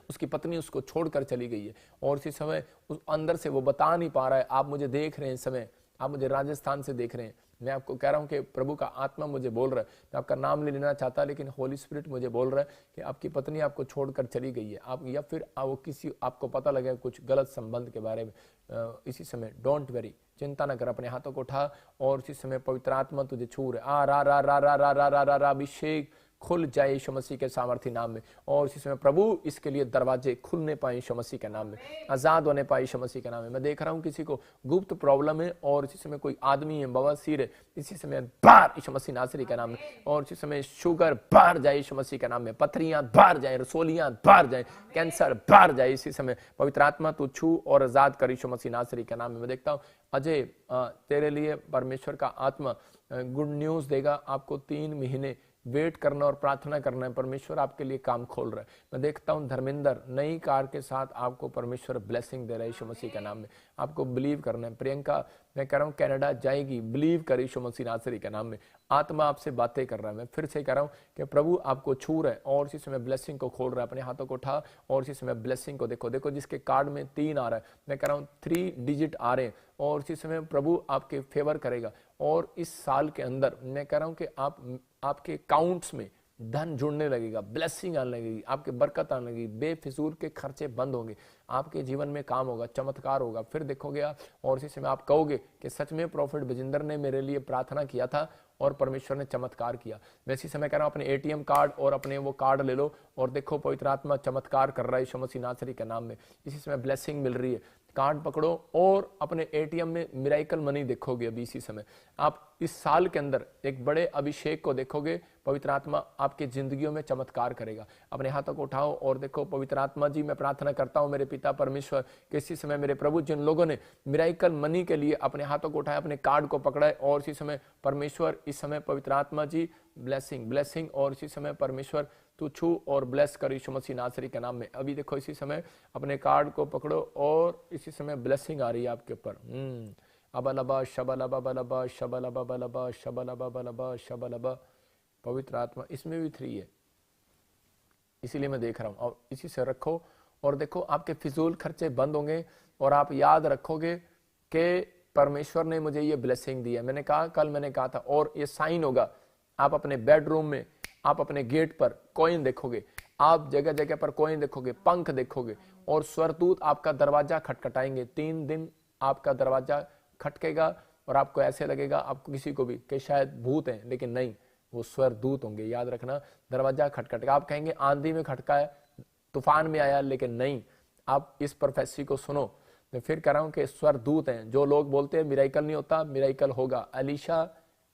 उसकी पत्नी उसको छोड़कर चली गई है और इसी समय उस अंदर से वो बता नहीं पा रहा है। आप मुझे देख रहे हैं इस समय, आप मुझे राजस्थान से देख रहे हैं, मैं आपको कह रहा हूं कि प्रभु का आत्मा मुझे बोल रहा है, मैं आपका नाम नहीं लेना चाहता, लेकिन होली स्पिरिट मुझे बोल रहा है कि आपकी पत्नी आपको छोड़कर चली गई है, आप या फिर वो किसी आपको पता लगे कुछ गलत संबंध के बारे में। इसी समय डोंट वेरी, चिंता न कर, अपने हाथों को उठा और इसी समय पवित्र आत्मा तुझे छू रहे। आ रा रा रा रा रा रा रा रा रा अभिषेक खुल जाए यीशु मसीह के सामर्थ्य नाम में। और इसी समय प्रभु इसके लिए दरवाजे खुलने पाए यीशु मसीह के नाम में, आजाद होने पाए यीशु मसीह के नाम में। मैं देख रहा हूं किसी को गुप्त प्रॉब्लम है और इसी समय कोई आदमी है बवासीर है, इसी समय बाहर यीशु मसीह नासरी के नाम में। और इसी समय शुगर बाहर जाए यीशु मसीह के नाम में, पथरियां बाहर जाए, रसोलियां बाहर जाए, कैंसर बाहर जाए। इसी समय पवित्र आत्मा तू छू और आजाद कर यीशु मसीह नासरी के नाम में। मैं देखता हूं अजय, तेरे लिए परमेश्वर का आत्मा गुड न्यूज देगा। आपको 3 महीने वेट करना और प्रार्थना करना है, परमेश्वर आपके लिए काम खोल रहा है। मैं देखता हूं धर्मेंद्र, नई कार के साथ आपको परमेश्वर ब्लेसिंग दे रहा है यीशु मसीह के नाम में, आपको बिलीव करना है। प्रियंका, मैं कह रहा हूं कनाडा जाएगी, बिलीव कर यीशु मसीह नासरी के नाम में। आत्मा आपसे बातें कर रहा है, मैं फिर से कह रहा हूं कि प्रभु आपको छू रहा है और इसी समय ब्लेसिंग को खोल रहा है। अपने हाथों को उठा और इसी समय ब्लेसिंग को देखो, देखो जिसके कार्ड में 3 आ रहा है, मैं कह रहा हूं 3 डिजिट आ रहे हैं और इसी समय प्रभु आपके फेवर करेगा। और इस साल के अंदर मैं कह रहा हूं कि आपके अकाउंट्स में धन जुड़ने लगेगा, ब्लेसिंग आने लगेगी, आपके बरकत आने लगेगी, बेफिजूल के खर्चे बंद होंगे, आपके जीवन में काम होगा, चमत्कार होगा। फिर देखोगे आप और इसी समय आप कहोगे कि सच में प्रॉफिट बजिंदर ने मेरे लिए प्रार्थना किया था और परमेश्वर ने चमत्कार किया। मैं इसी समय कह रहा हूं अपने ATM कार्ड और अपने वो कार्ड ले लो और देखो पवित्र आत्मा चमत्कार कर रहा है यीशु मसीह नासरी के नाम में। इसी समय ब्लेसिंग मिल रही है, कार्ड पकड़ो और अपने ATM में मिराइकल मनी देखोगे। अभी इसी समय आप इस साल के अंदर एक बड़े अभिषेक को देखोगे, पवित्र आत्मा आपके जिंदगियों में चमत्कार करेगा। अपने हाथों को उठाओ और देखो पवित्र आत्मा जी, मैं प्रार्थना करता हूं मेरे पिता परमेश्वर कि इसी समय मेरे प्रभु, जिन लोगों ने मिराइकल मनी के लिए अपने हाथों को उठाया, अपने कार्ड को पकड़ा है और इसी समय परमेश्वर, इस समय पवित्र आत्मा जी ब्लेसिंग और इसी समय परमेश्वर तू छू और ब्लेस कर यीशु मसीह नासरी के नाम में। अभी देखो इसी समय अपने कार्ड को पकड़ो और इसी समय ब्लेसिंग आ रही है आपके ऊपर। अबलबा शबलबा बलबा शबलबा बलबा शबलबा बलबा शबलबा। पवित्र आत्मा, इसमें भी 3 है, इसीलिए मैं देख रहा हूं। और इसी से रखो और देखो आपके फिजूल खर्चे बंद होंगे और आप याद रखोगे कि परमेश्वर ने मुझे ये ब्लेसिंग दी है। मैंने कहा, कल मैंने कहा था, और ये साइन होगा। आप अपने बेडरूम में, आप अपने गेट पर कॉइन देखोगे, आप जगह जगह पर कॉइन देखोगे, पंख देखोगे, और स्वरदूत आपका दरवाजा खटखटाएंगे। 3 दिन आपका दरवाजा खटकेगा और आपको ऐसे लगेगा, आपको किसी को भी, कि शायद भूत हैं, लेकिन नहीं, वो स्वरदूत होंगे। याद रखना, दरवाजा खटखटेगा। आप कहेंगे आंधी में खटका है, तूफान में आया, लेकिन नहीं। आप इस प्रोफेसी को सुनो। मैं फिर कह रहा हूं कि स्वरदूत हैं। जो लोग बोलते हैं मिराइकल नहीं होता, मिराइकल होगा। अलीशा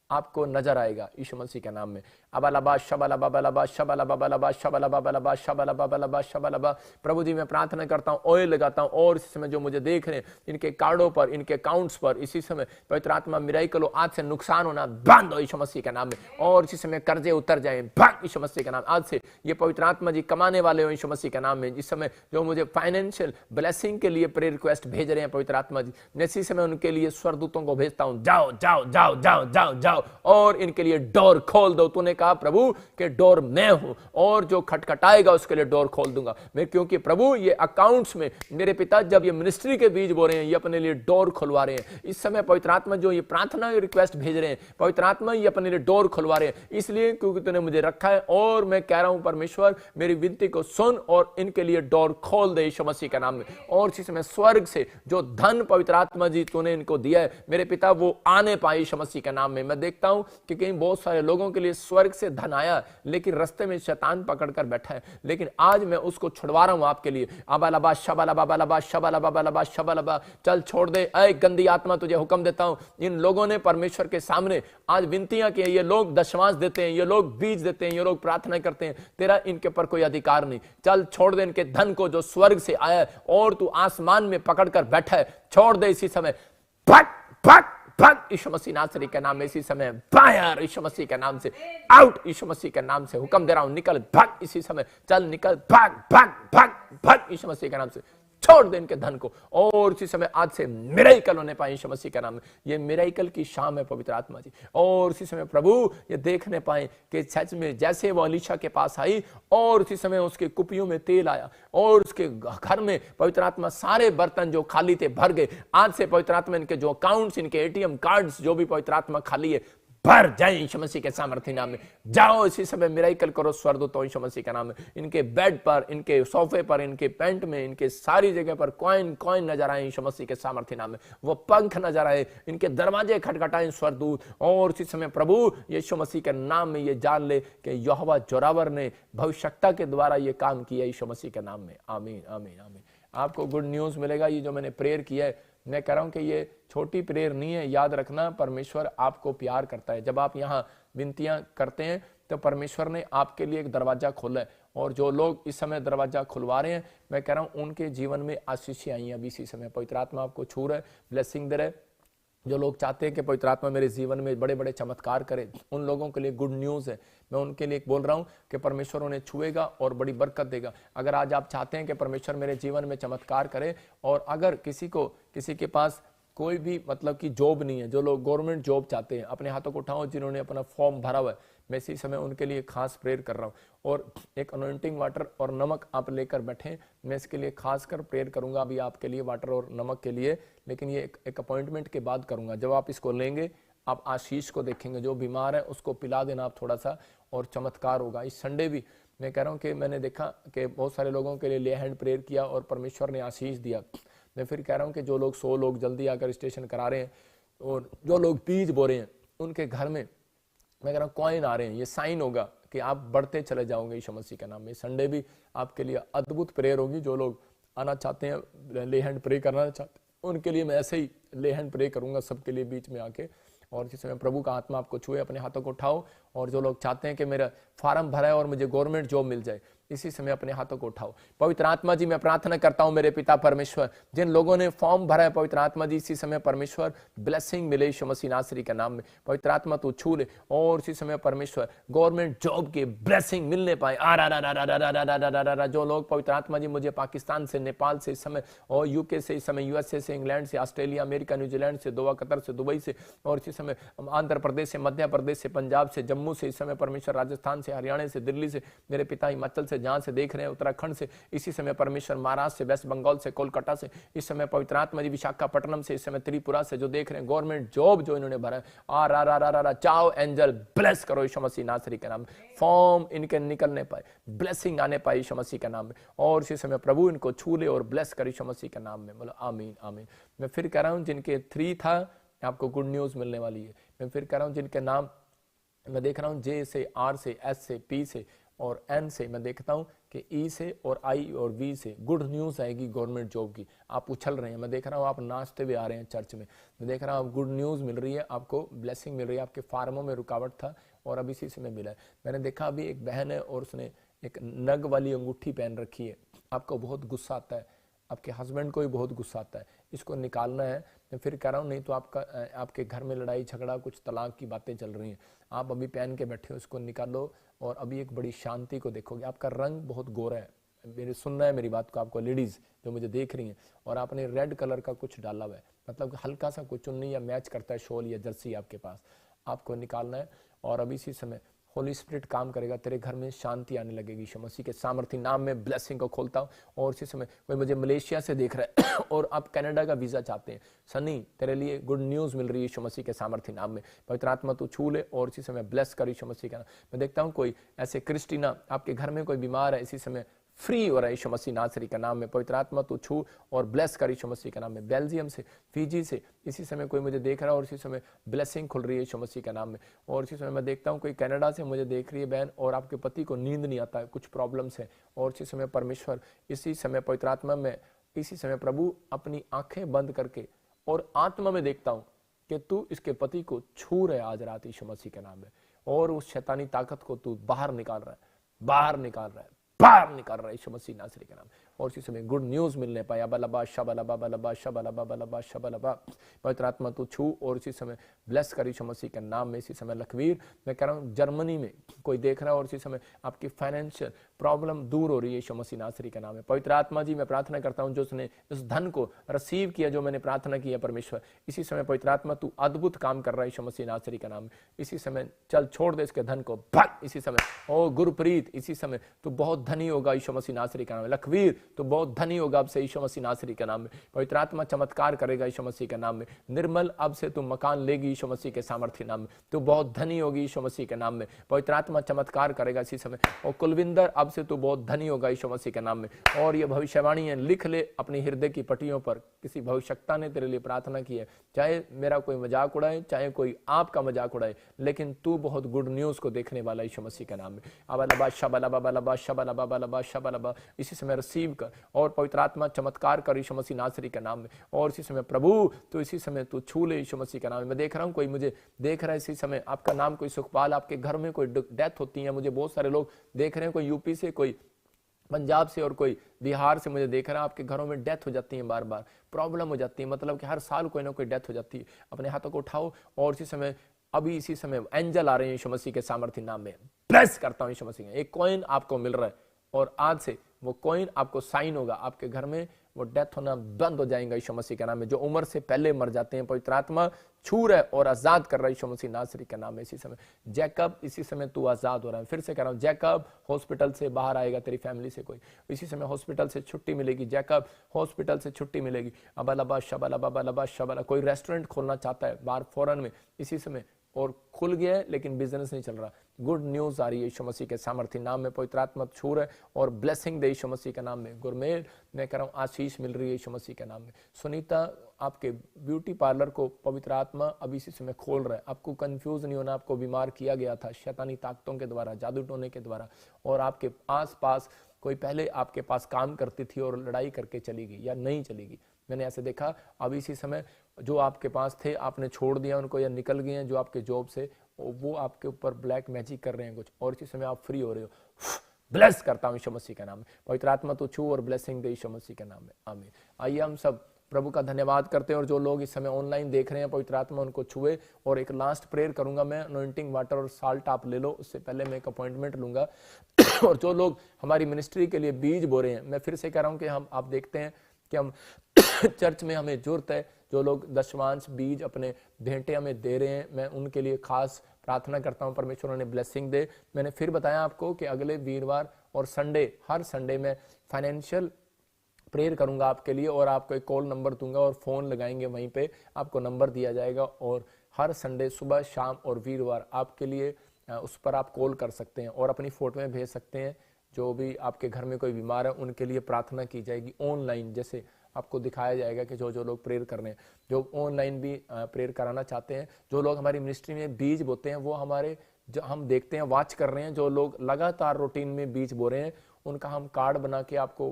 आपको नजर आएगा यीशु मसीह के नाम में। अबलबा शबलबा बलबा शबलबा बलबा शबलबा बलबा शबलबा बलबा शबलबा। प्रभु जी, मैं प्रार्थना करता हूं, ऑयल लगाता हूं, और इस समय जो मुझे देख रहे हैं इनके कार्डों पर, इनके अकाउंट्स पर, इसी समय पवित्र आत्मा मिराइकल हो। आज से नुकसान होना बंद हो यीशु मसीह के नाम में, और इसी समय कर्जे उतर जाए बंद यीशु मसीह के नाम। आज से ये पवित्र आत्मा जी कमाने वाले हो यीशु मसीह के नाम में। इस समय जो मुझे फाइनेंशियल ब्लेसिंग के लिए प्रेयर रिक्वेस्ट भेज रहे हैं पवित्र आत्मा जी, मैं इसी समय उनके लिए स्वरदूतों को भेजता हूं। जाओ जाओ जाओ जाओ जाओ जाओ और इनके लिए डोर खोल दो। तूने कहा प्रभु के डोर मैं हूं, और जो खटखटाएगा उसके लिए डोर खोल दूंगा मैं, क्योंकि प्रभु ये अकाउंट्स में मेरे पिता जब ये मिनिस्ट्री के बीज बो रहे हैं, ये अपने लिए डोर खुलवा रहे हैं। इस समय पवित्र आत्मा जो ये प्रार्थना रिक्वेस्ट भेज रहे हैं, पवित्र आत्मा ये अपने लिए डोर खुलवा रहे हैं, इसलिए क्योंकि तूने मुझे रखा है। और मैं कह रहा हूं परमेश्वर, मेरी विनती को सुन और इनके लिए डोर खोल दे यीशु मसीह के नाम में। और इस समय स्वर्ग से जो धन पवित्र आत्मा जी तूने इनको दिया है मेरे पिता, वो आने पाए यीशु मसीह के नाम में। मैं देखता हूं कि कहीं बहुत सारे लोगों के लिए स्वर्ग से धन आया, लेकिन रास्ते में शैतान पकड़कर बैठा है, लेकिन आज मैं उसको छुड़वा रहा हूं आपके लिए। अबलबा शबलबा बलबा शबलबा बलबा शबलबा। चल छोड़ दे, ऐ गंदी आत्मा, तुझे हुक्म देता हूं। इन लोगों ने परमेश्वर के सामने आज विनतियां की, ये लोग दशमांश देते हैं, ये लोग बीज देते हैं, ये लोग प्रार्थना करते हैं, तेरा इनके ऊपर कोई अधिकार नहीं। चल छोड़ दे इनके धन को जो स्वर्ग से आया है और तू आसमान में पकड़कर बैठा है, छोड़ दे इसी समय। भग भग भग यीशु मसीह नासरी के नाम में इसी समय। फायर यीशु मसीह के नाम से, आउट यीशु मसीह के नाम से हुक्म दे रहा हूं, निकल भग इसी समय। चल निकल, भग भग भग भग यीशु मसीह के नाम से। छोड़ दे इनके धन को, और इसी समय आज से मिराइकल होने पाए यीशु मसीह के नाम में। ये मिराइकल की शाम है पवित्र आत्मा जी। और इसी समय प्रभु ये देखने पाए कि सच में जैसे वो अलीशा के पास आई और इसी समय उसके कुपियों में तेल आया और उसके घर में पवित्र आत्मा सारे बर्तन जो खाली थे भर गए। आज से पवित्र आत्मा इनके जो अकाउंट्स, इनके एटीएम कार्ड्स जो भी पवित्र आत्मा खाली है भर जाए यीशु मसीह के सामर्थ्य नाम में। जाओ इसी समय मिराइकल करो स्वरदूतों यीशु मसीह के नाम में। इनके बेड पर, इनके सोफे पर, इनके पेंट में, इनके सारी जगह पर कॉइन कॉइन नजर आए यीशु मसीह के सामर्थ्य नाम में। वो पंख नजर आए, इनके दरवाजे खटखटाए स्वरदूत। और इसी समय प्रभु यीशु मसीह के नाम में ये जान ले कि यहोवा जोरावर ने भविष्यवक्ता के द्वारा ये काम किया यीशु मसीह के नाम में। आमीन आमीन आमीन। आपको गुड न्यूज मिलेगा। ये जो मैंने प्रेयर किया है, मैं कह रहा हूं कि ये छोटी प्रेयर नहीं है। याद रखना, परमेश्वर आपको प्यार करता है। जब आप यहाँ विनतियां करते हैं तो परमेश्वर ने आपके लिए एक दरवाजा खोला है, और जो लोग इस समय दरवाजा खुलवा रहे हैं, मैं कह रहा हूं उनके जीवन में आशीषें आई हैं अभी इसी समय। पवित्र आत्मा आपको छू रहा है, ब्लेसिंग दे रहा है। जो लोग चाहते हैं कि पवित्र आत्मा मेरे जीवन में बड़े बड़े चमत्कार करे, उन लोगों के लिए गुड न्यूज़ है। मैं उनके लिए बोल रहा हूं कि परमेश्वर उन्हें छुएगा और बड़ी बरकत देगा। अगर आज आप चाहते हैं कि परमेश्वर मेरे जीवन में चमत्कार करे, और अगर किसी के पास कोई भी मतलब कि जॉब नहीं है, जो लोग गवर्नमेंट जॉब चाहते हैं, अपने हाथों को उठाओ जिन्होंने अपना फॉर्म भरा हुआ है। मैं इसी समय उनके लिए खास प्रेयर कर रहा हूँ, और एक अनॉइंटिंग वाटर और नमक आप लेकर बैठें। मैं इसके लिए खास कर प्रेयर करूंगा अभी आपके लिए, वाटर और नमक के लिए, लेकिन ये एक अपॉइंटमेंट के बाद करूंगा। जब आप इसको लेंगे आप आशीष को देखेंगे। जो बीमार है उसको पिला देना आप थोड़ा सा, और चमत्कार होगा। इस संडे भी मैं कह रहा हूँ कि मैंने देखा कि बहुत सारे लोगों के लिए ले हैंड प्रेयर किया और परमेश्वर ने आशीष दिया। मैं फिर कह रहा हूँ कि जो लोग 100 लोग जल्दी आकर रजिस्ट्रेशन करा रहे हैं, और जो लोग बीज बो रहे हैं, उनके घर में मैं कह रहा हूँ कॉइन आ रहे हैं। ये साइन होगा कि आप बढ़ते चले जाओगे यीशु मसीह के नाम में। संडे भी आपके लिए अद्भुत प्रेयर होगी। जो लोग आना चाहते हैं, ले हैंड प्रे करना चाहते हैं, उनके लिए मैं ऐसे ही ले हैंड प्रे करूंगा सबके लिए बीच में आके। और जिस समय प्रभु का आत्मा आपको छुए, अपने हाथों को उठाओ। और जो लोग चाहते हैं कि मेरा फार्म भरा है और मुझे गवर्नमेंट जॉब मिल जाए, इसी समय अपने हाथों को उठाओ। पवित्र आत्मा जी मैं प्रार्थना करता हूं मेरे पिता परमेश्वर, जिन लोगों ने फॉर्म भरा है पवित्र आत्मा जी इसी समय परमेश्वर ब्लेसिंग मिले यीशु मसीह नासरी के नाम में। पवित्र आत्मा तू छू ले और इसी समय परमेश्वर गवर्नमेंट जॉब के ब्लेसिंग मिलने पाए। जो लोग पवित्र आत्मा जी मुझे पाकिस्तान से, नेपाल से इस समय और यूके से, इस समय यूएसए से, इंग्लैंड से, ऑस्ट्रेलिया, अमेरिका, न्यूजीलैंड से, दोहा, कतर से, दुबई से और इसी समय आंध्र प्रदेश से, मध्य प्रदेश से, पंजाब से, जम्मू से, इस समय परमेश्वर राजस्थान से, हरियाणा से, दिल्ली से, मेरे पिता हिमाचल से, जहां से देख रहे हैं, उत्तराखंड से, इसी समय परमेश्वर महाराष्ट्र से, वेस्ट बंगाल से, कोलकाता से, इस समय पवित्र आत्मा जी विशाखापट्टनम से, इस समय त्रिपुरा से जो देख रहे हैं, गवर्नमेंट जॉब जो इन्होंने भरा है, चाओ एंजल ब्लेस करो यीशु मसीह नासरी के नाम में। फॉर्म इनके निकलने पाए, ब्लेसिंग आने पाए यीशु मसीह के नाम में और इसी समय प्रभु इनको छू ले और ब्लेस कर यीशु मसीह के नाम में। बोलो आमीन आमीन। मैं फिर कह रहा हूं जिनके 3 था आपको गुड न्यूज मिलने वाली है। मैं फिर कह रहा हूं जिनके नाम मैं देख रहा हूं जे से, आर से, एस से, पी से और एन से, मैं देखता हूं कि ई से और आई और वी से गुड न्यूज आएगी गवर्नमेंट जॉब की। आप उछल रहे हैं, मैं देख रहा हूं आप नाचते हुए आ रहे हैं चर्च में। मैं देख रहा हूं गुड न्यूज मिल रही है, आपको ब्लेसिंग मिल रही है। आपके फार्मों में रुकावट था और अभी इसी समय मिला है। मैंने देखा अभी एक बहन है और उसने एक नग वाली अंगूठी पहन रखी है। आपको बहुत गुस्सा आता है, आपके हस्बैंड को भी बहुत गुस्सा आता है, इसको निकालना है। मैं फिर कह रहा हूँ नहीं तो आपके घर में लड़ाई झगड़ा, कुछ तलाक की बातें चल रही हैं, आप अभी पहन के बैठे हो, इसको निकालो और अभी एक बड़ी शांति को देखोगे। आपका रंग बहुत गोरा है, मेरे सुनना है मेरी बात को, आपको लेडीज जो मुझे देख रही हैं, और आपने रेड कलर का कुछ डाला हुआ है, मतलब हल्का सा कुछ चुन्नी या मैच करता है शॉल या जर्सी आपके पास, आपको निकालना है। और अभी इसी समय होली स्पिरिट काम करेगा, तेरे घर में शांति आने लगेगी। यीशु मसीह के सामर्थ्य नाम में ब्लेसिंग को खोलता हूं। और इसी समय कोई मुझे मलेशिया से देख रहा है और आप कनाडा का वीजा चाहते हैं, सनी तेरे लिए गुड न्यूज मिल रही है यीशु मसीह के सामर्थ्य नाम में। पवित्र आत्मा तू छू ले और इसी समय ब्लेस कर यीशु मसीह का नाम। मैं देखता हूं कोई ऐसे क्रिस्टीना आपके घर में कोई बीमार है, इसी समय फ्री हो रहा है यीशु मसीह नासरी का नाम में। पवित्र आत्मा तू छू और ब्लेस कर यीशु मसीह का नाम में। बेल्जियम से, फिजी से इसी समय कोई मुझे देख रहा है और इसी समय ब्लेसिंग खुल रही है यीशु मसीह का नाम में। और इसी समय मैं देखता हूं कोई कनाडा से मुझे देख रही है बहन और आपके पति को नींद नहीं आता है, कुछ प्रॉब्लम्स है। और इसी समय परमेश्वर इसी समय पवित्र आत्मा में इसी समय प्रभु अपनी आंखें बंद करके और आत्मा में देखता हूं कि तू इसके पति को छू रहे आज रात यीशु मसीह के नाम में और उस शैतानी ताकत को तू बाहर निकाल रहा है, बाहर निकाल रहा है, बाहर निकाल रहा है यीशु मसीह नासरी के नाम। और इसी समय गुड न्यूज मिलने पाया। बलबा शबलबा बलबा शबलबा बलबा शबलबा। पवित्र आत्मा तू छू और इसी समय ब्लेस कर यीशु मसीह के नाम में। इसी समय लखवीर मैं कह रहा हूँ जर्मनी में कोई देख रहा है और इसी समय आपकी फाइनेंशियल प्रॉब्लम दूर हो रही है यीशु मसीह नासरी के नाम में। पवित्र आत्मा जी मैं प्रार्थना करता हूँ जो उसने इस धन को रिसीव किया, जो मैंने प्रार्थना की है परमेश्वर, इसी समय पवित्र आत्मा तू अद्भुत काम कर रहा है यीशु मसीह नासरी के नाम में। इसी समय चल छोड़ दे इसके धन को, भाग इसी समय। ओ गुरप्रीत इसी समय तू बहुत धनी होगा यीशु मसीह नासरी के नाम में। लखवीर तो बहुत धनी होगा अब से यीशु मसीह नासरी के नाम में। पवित्र आत्मा चमत्कार करेगा यीशु मसीह के नाम में। निर्मल अब से तू मकान लेगी यीशु मसीह के सामर्थ्य नाम में। तू बहुत धनी होगी यीशु मसीह के नाम में। पवित्र आत्मा चमत्कार करेगा इसी समय। और कुलविंदर अब से तू बहुत धनी होगा यीशु मसीह के नाम में। और ये भविष्यवाणी है, लिख ले अपनी हृदय की पट्टियों पर। किसी भविष्यवक्ता ने तेरे लिए प्रार्थना की है, चाहे मेरा कोई मजाक उड़ाए, चाहे कोई आपका मजाक उड़ाए, लेकिन तू बहुत गुड न्यूज को देखने वाला यीशु मसीह के नाम में। अबलबा शबलबा बलबा शबलबा बलबा शबलबा। इसी समय रिसीव कर और पवित्र आत्मा चमत्कार कर यीशु मसीह नासरी के नाम में। और इसी समय प्रभु तो इसी समय तू छू ले यीशु मसीह के नाम में। मैं देख रहा हूं कोई मुझे देख रहा है इसी समय, आपका नाम कोई सुखपाल, आपके घर में कोई डेथ होती है, मुझे बहुत सारे लोग देख रहे हैं, कोई यूपी से, कोई पंजाब से और कोई बिहार से मुझे देख रहा है। आपके घरों में डेथ हो जाती है, बार बार प्रॉब्लम हो जाती है, मतलब कि हर साल कोई ना कोई डेथ हो जाती है। अपने हाथों को उठाओ और इसी समय अभी इसी समय एंजल आ रहे हैं यीशु मसीह के सामर्थ्य नाम में। ब्लेस करता हूं यीशु मसीह। एक कॉइन आपको मिल रहा है और आज से वो कॉइन आपको साइन होगा, आपके घर में वो डेथ होना बंद हो जाएगा यीशु मसीह के नाम में। जो उम्र से पहले मर जाते हैं पवित्र आत्मा छू रहा है और आजाद कर रहा है यीशु मसीह नासरी के नाम में। इसी समय जैकब इसी समय तू आजाद हो रहा है। फिर से कह रहा हूं जैकब हॉस्पिटल से बाहर आएगा, तेरी फैमिली से कोई इसी समय हॉस्पिटल से छुट्टी मिलेगी। जैकब हॉस्पिटल से छुट्टी मिलेगी। अबलबा शबलबा बलबा शबला। कोई रेस्टोरेंट खोलना चाहता है बाहर फॉरेन में इसी समय और खुल गया है लेकिन बिजनेस नहीं चल रहा, गुड न्यूज आ रही है यीशु मसीह के सामर्थ्य नाम में। पवित्र आत्मा छू रहा है और ब्लेसिंग दे यीशु मसीह के नाम में। गुरमेल मैं कह रहा हूं आशीष मिल रही है यीशु मसीह के नाम में। सुनीता आपके ब्यूटी पार्लर को पवित्र आत्मा अभी इसी समय खोल रहा है। आपको कंफ्यूज नहीं होना, आपको बीमार किया गया था शैतानी ताकतों के द्वारा, जादू टोने के द्वारा, और आपके आस पास कोई पहले आपके पास काम करती थी और लड़ाई करके चली गई या नहीं चली गई, मैंने ऐसे देखा। अभी इसी समय जो आपके पास थे आपने छोड़ दिया उनको या निकल गए हैं जो आपके जॉब से, वो आपके ऊपर ब्लैक मैजिक कर रहे हैं कुछ, और इसी समय आप फ्री हो रहे हो। ब्लेस करता हूं यीशु मसीह के नाम में। पवित्र आत्मा तो छू और ब्लेसिंग दे यीशु मसीह के नाम में, आमीन। आइए हम सब प्रभु का धन्यवाद करते हैं, और जो लोग इस समय ऑनलाइन देख रहे हैं पवित्र आत्मा उनको छुए। और एक लास्ट प्रेयर करूंगा मैं, अनॉइंटिंग वाटर और साल्ट आप ले लो, उससे पहले मैं एक अपॉइंटमेंट लूंगा। और जो लोग हमारी मिनिस्ट्री के लिए बीज बो रहे हैं, मैं फिर से कह रहा हूं कि हम आप देखते हैं कि हम चर्च में हमें जरूरत है, जो लोग दशमांश बीज अपने भेंटे हमें दे रहे हैं, मैं उनके लिए खास प्रार्थना करता हूं परमेश्वर उन्हें ब्लेसिंग दे। मैंने फिर बताया आपको कि अगले वीरवार और संडे, हर संडे में फाइनेंशियल प्रेयर करूंगा आपके लिए, और आपको एक कॉल नंबर दूंगा और फोन लगाएंगे, वहीं पे आपको नंबर दिया जाएगा, और हर संडे सुबह शाम और वीरवार आपके लिए उस पर आप कॉल कर सकते हैं और अपनी फोटोएं भेज सकते हैं। जो भी आपके घर में कोई बीमार है उनके लिए प्रार्थना की जाएगी ऑनलाइन, जैसे आपको दिखाया जाएगा कि जो जो लोग प्रेयर कर रहे हैं, जो ऑनलाइन भी प्रेयर कराना चाहते हैं, जो लोग हमारी मिनिस्ट्री में बीज बोते हैं, वो हमारे जो हम देखते हैं वॉच कर रहे हैं, जो लोग लगातार रूटीन में बीज बो रहे हैं, उनका हम कार्ड बना के आपको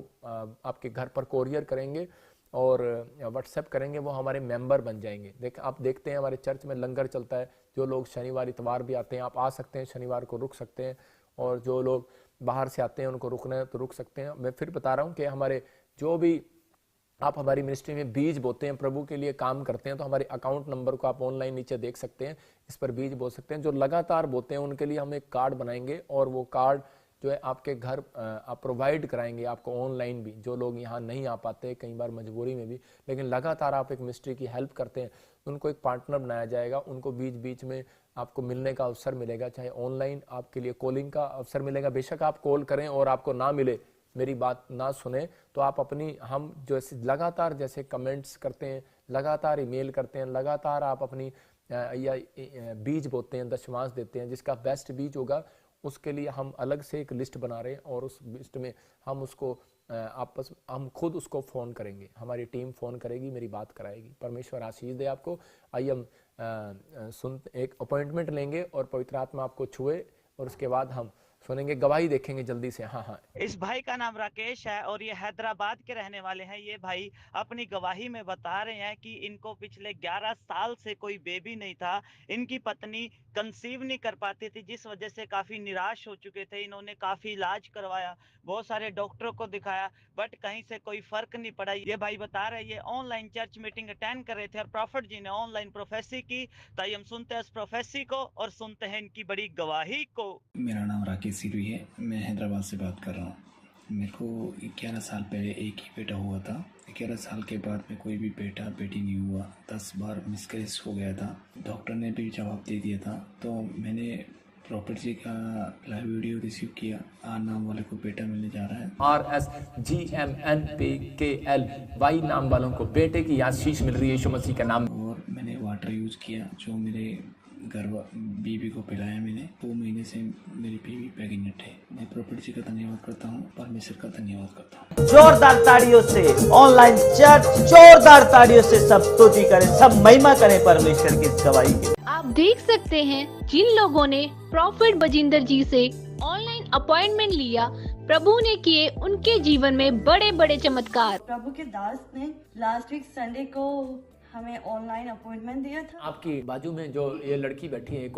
आपके घर पर कोरियर करेंगे और व्हाट्सएप करेंगे, वो हमारे मेंबर बन जाएंगे। आप देखते हैं हमारे चर्च में लंगर चलता है, जो लोग शनिवार इतवार भी आते हैं, आप आ सकते हैं, शनिवार को रुक सकते हैं, और जो लोग बाहर से आते हैं उनको रुकना है तो रुक सकते हैं। मैं फिर बता रहा हूँ कि हमारे जो भी आप हमारी मिनिस्ट्री में बीज बोते हैं, प्रभु के लिए काम करते हैं, तो हमारे अकाउंट नंबर को आप ऑनलाइन नीचे देख सकते हैं, इस पर बीज बो सकते हैं। जो लगातार बोते हैं उनके लिए हम एक कार्ड बनाएंगे, और वो कार्ड जो है आपके घर आप प्रोवाइड कराएंगे आपको ऑनलाइन भी। जो लोग यहाँ नहीं आ पाते कई बार मजबूरी में भी, लेकिन लगातार आप एक मिनिस्ट्री की हेल्प करते हैं, उनको एक पार्टनर बनाया जाएगा, उनको बीच बीच में आपको मिलने का अवसर मिलेगा, चाहे ऑनलाइन आपके लिए कॉलिंग का अवसर मिलेगा। बेशक आप कॉल करें और आपको ना मिले, मेरी बात ना सुने, तो आप अपनी हम जो ऐसे लगातार जैसे कमेंट्स करते हैं, लगातार ईमेल करते हैं, लगातार आप अपनी या बीज बोते हैं, दशमांश देते हैं, जिसका बेस्ट बीज होगा उसके लिए हम अलग से एक लिस्ट बना रहे हैं, और उस लिस्ट में हम उसको आपस हम खुद उसको फ़ोन करेंगे, हमारी टीम फ़ोन करेगी, मेरी बात कराएगी। परमेश्वर आशीष दे आपको। आइए हम एक अपॉइंटमेंट लेंगे और पवित्र आत्मा आपको छुए, और उसके बाद हम सुनेंगे, गवाही देखेंगे जल्दी से। हाँ हाँ, इस भाई का नाम राकेश है और ये हैदराबाद के रहने वाले हैं। ये भाई अपनी गवाही में बता रहे हैं कि इनको पिछले 11 साल से कोई बेबी नहीं था, इनकी पत्नी कंसीव नहीं कर पाती थी, जिस वजह से काफी निराश हो चुके थे। इन्होंने काफी इलाज करवाया, बहुत सारे डॉक्टरों को दिखाया, बट कहीं से कोई फर्क नहीं पड़ा। ये भाई बता रहे ये ऑनलाइन चर्च मीटिंग अटेंड कर रहे थे और प्रॉफिट जी ने ऑनलाइन प्रोफेसी की। तो हम सुनते हैं इस प्रोफेसी को और सुनते हैं इनकी बड़ी गवाही को। मेरा नाम राकेश सिरुई है, मैं हैदराबाद से बात कर रहा हूँ। मेरे को 11 साल पहले एक ही बेटा हुआ था। 11 साल के बाद में कोई भी बेटा बेटी नहीं हुआ, 10 बार मिसकैरेज हो गया था। डॉक्टर ने भी जवाब दे दिया था, तो मैंने प्रॉपर्ट जी का लाइव वीडियो रिसीव किया। आर नाम वाले को बेटा मिलने जा रहा है। RSGMNPKL वाई नाम वालों को बेटे की आशीष मिल रही है यीशु मसीह के नाम में। और मैंने वाटर यूज़ किया, जो मेरे बीबी को पिलाया मैंने। 2 महीने से मेरी बीबी प्रेग्नेंट है। मैं प्रॉपर्टी जी का धन्यवाद करता हूँ, परमेश्वर का धन्यवाद करता हूँ। जोरदार ताड़ियों से ऑनलाइन चर्च, जोरदार ताड़ियों से सब स्तुति करें, सब महिमा करें परमेश्वर की इस गवाही की। आप देख सकते हैं जिन लोगों ने प्रॉफिट बजिंदर जी से ऑनलाइन अपॉइंटमेंट लिया, प्रभु ने किए उनके जीवन में बड़े बड़े चमत्कार। प्रभु के दास ने लास्ट वीक संडे को हमें ऑनलाइन अपॉइंटमेंट दिया था। आपकी बाजू में जो ये लड़की बैठी है,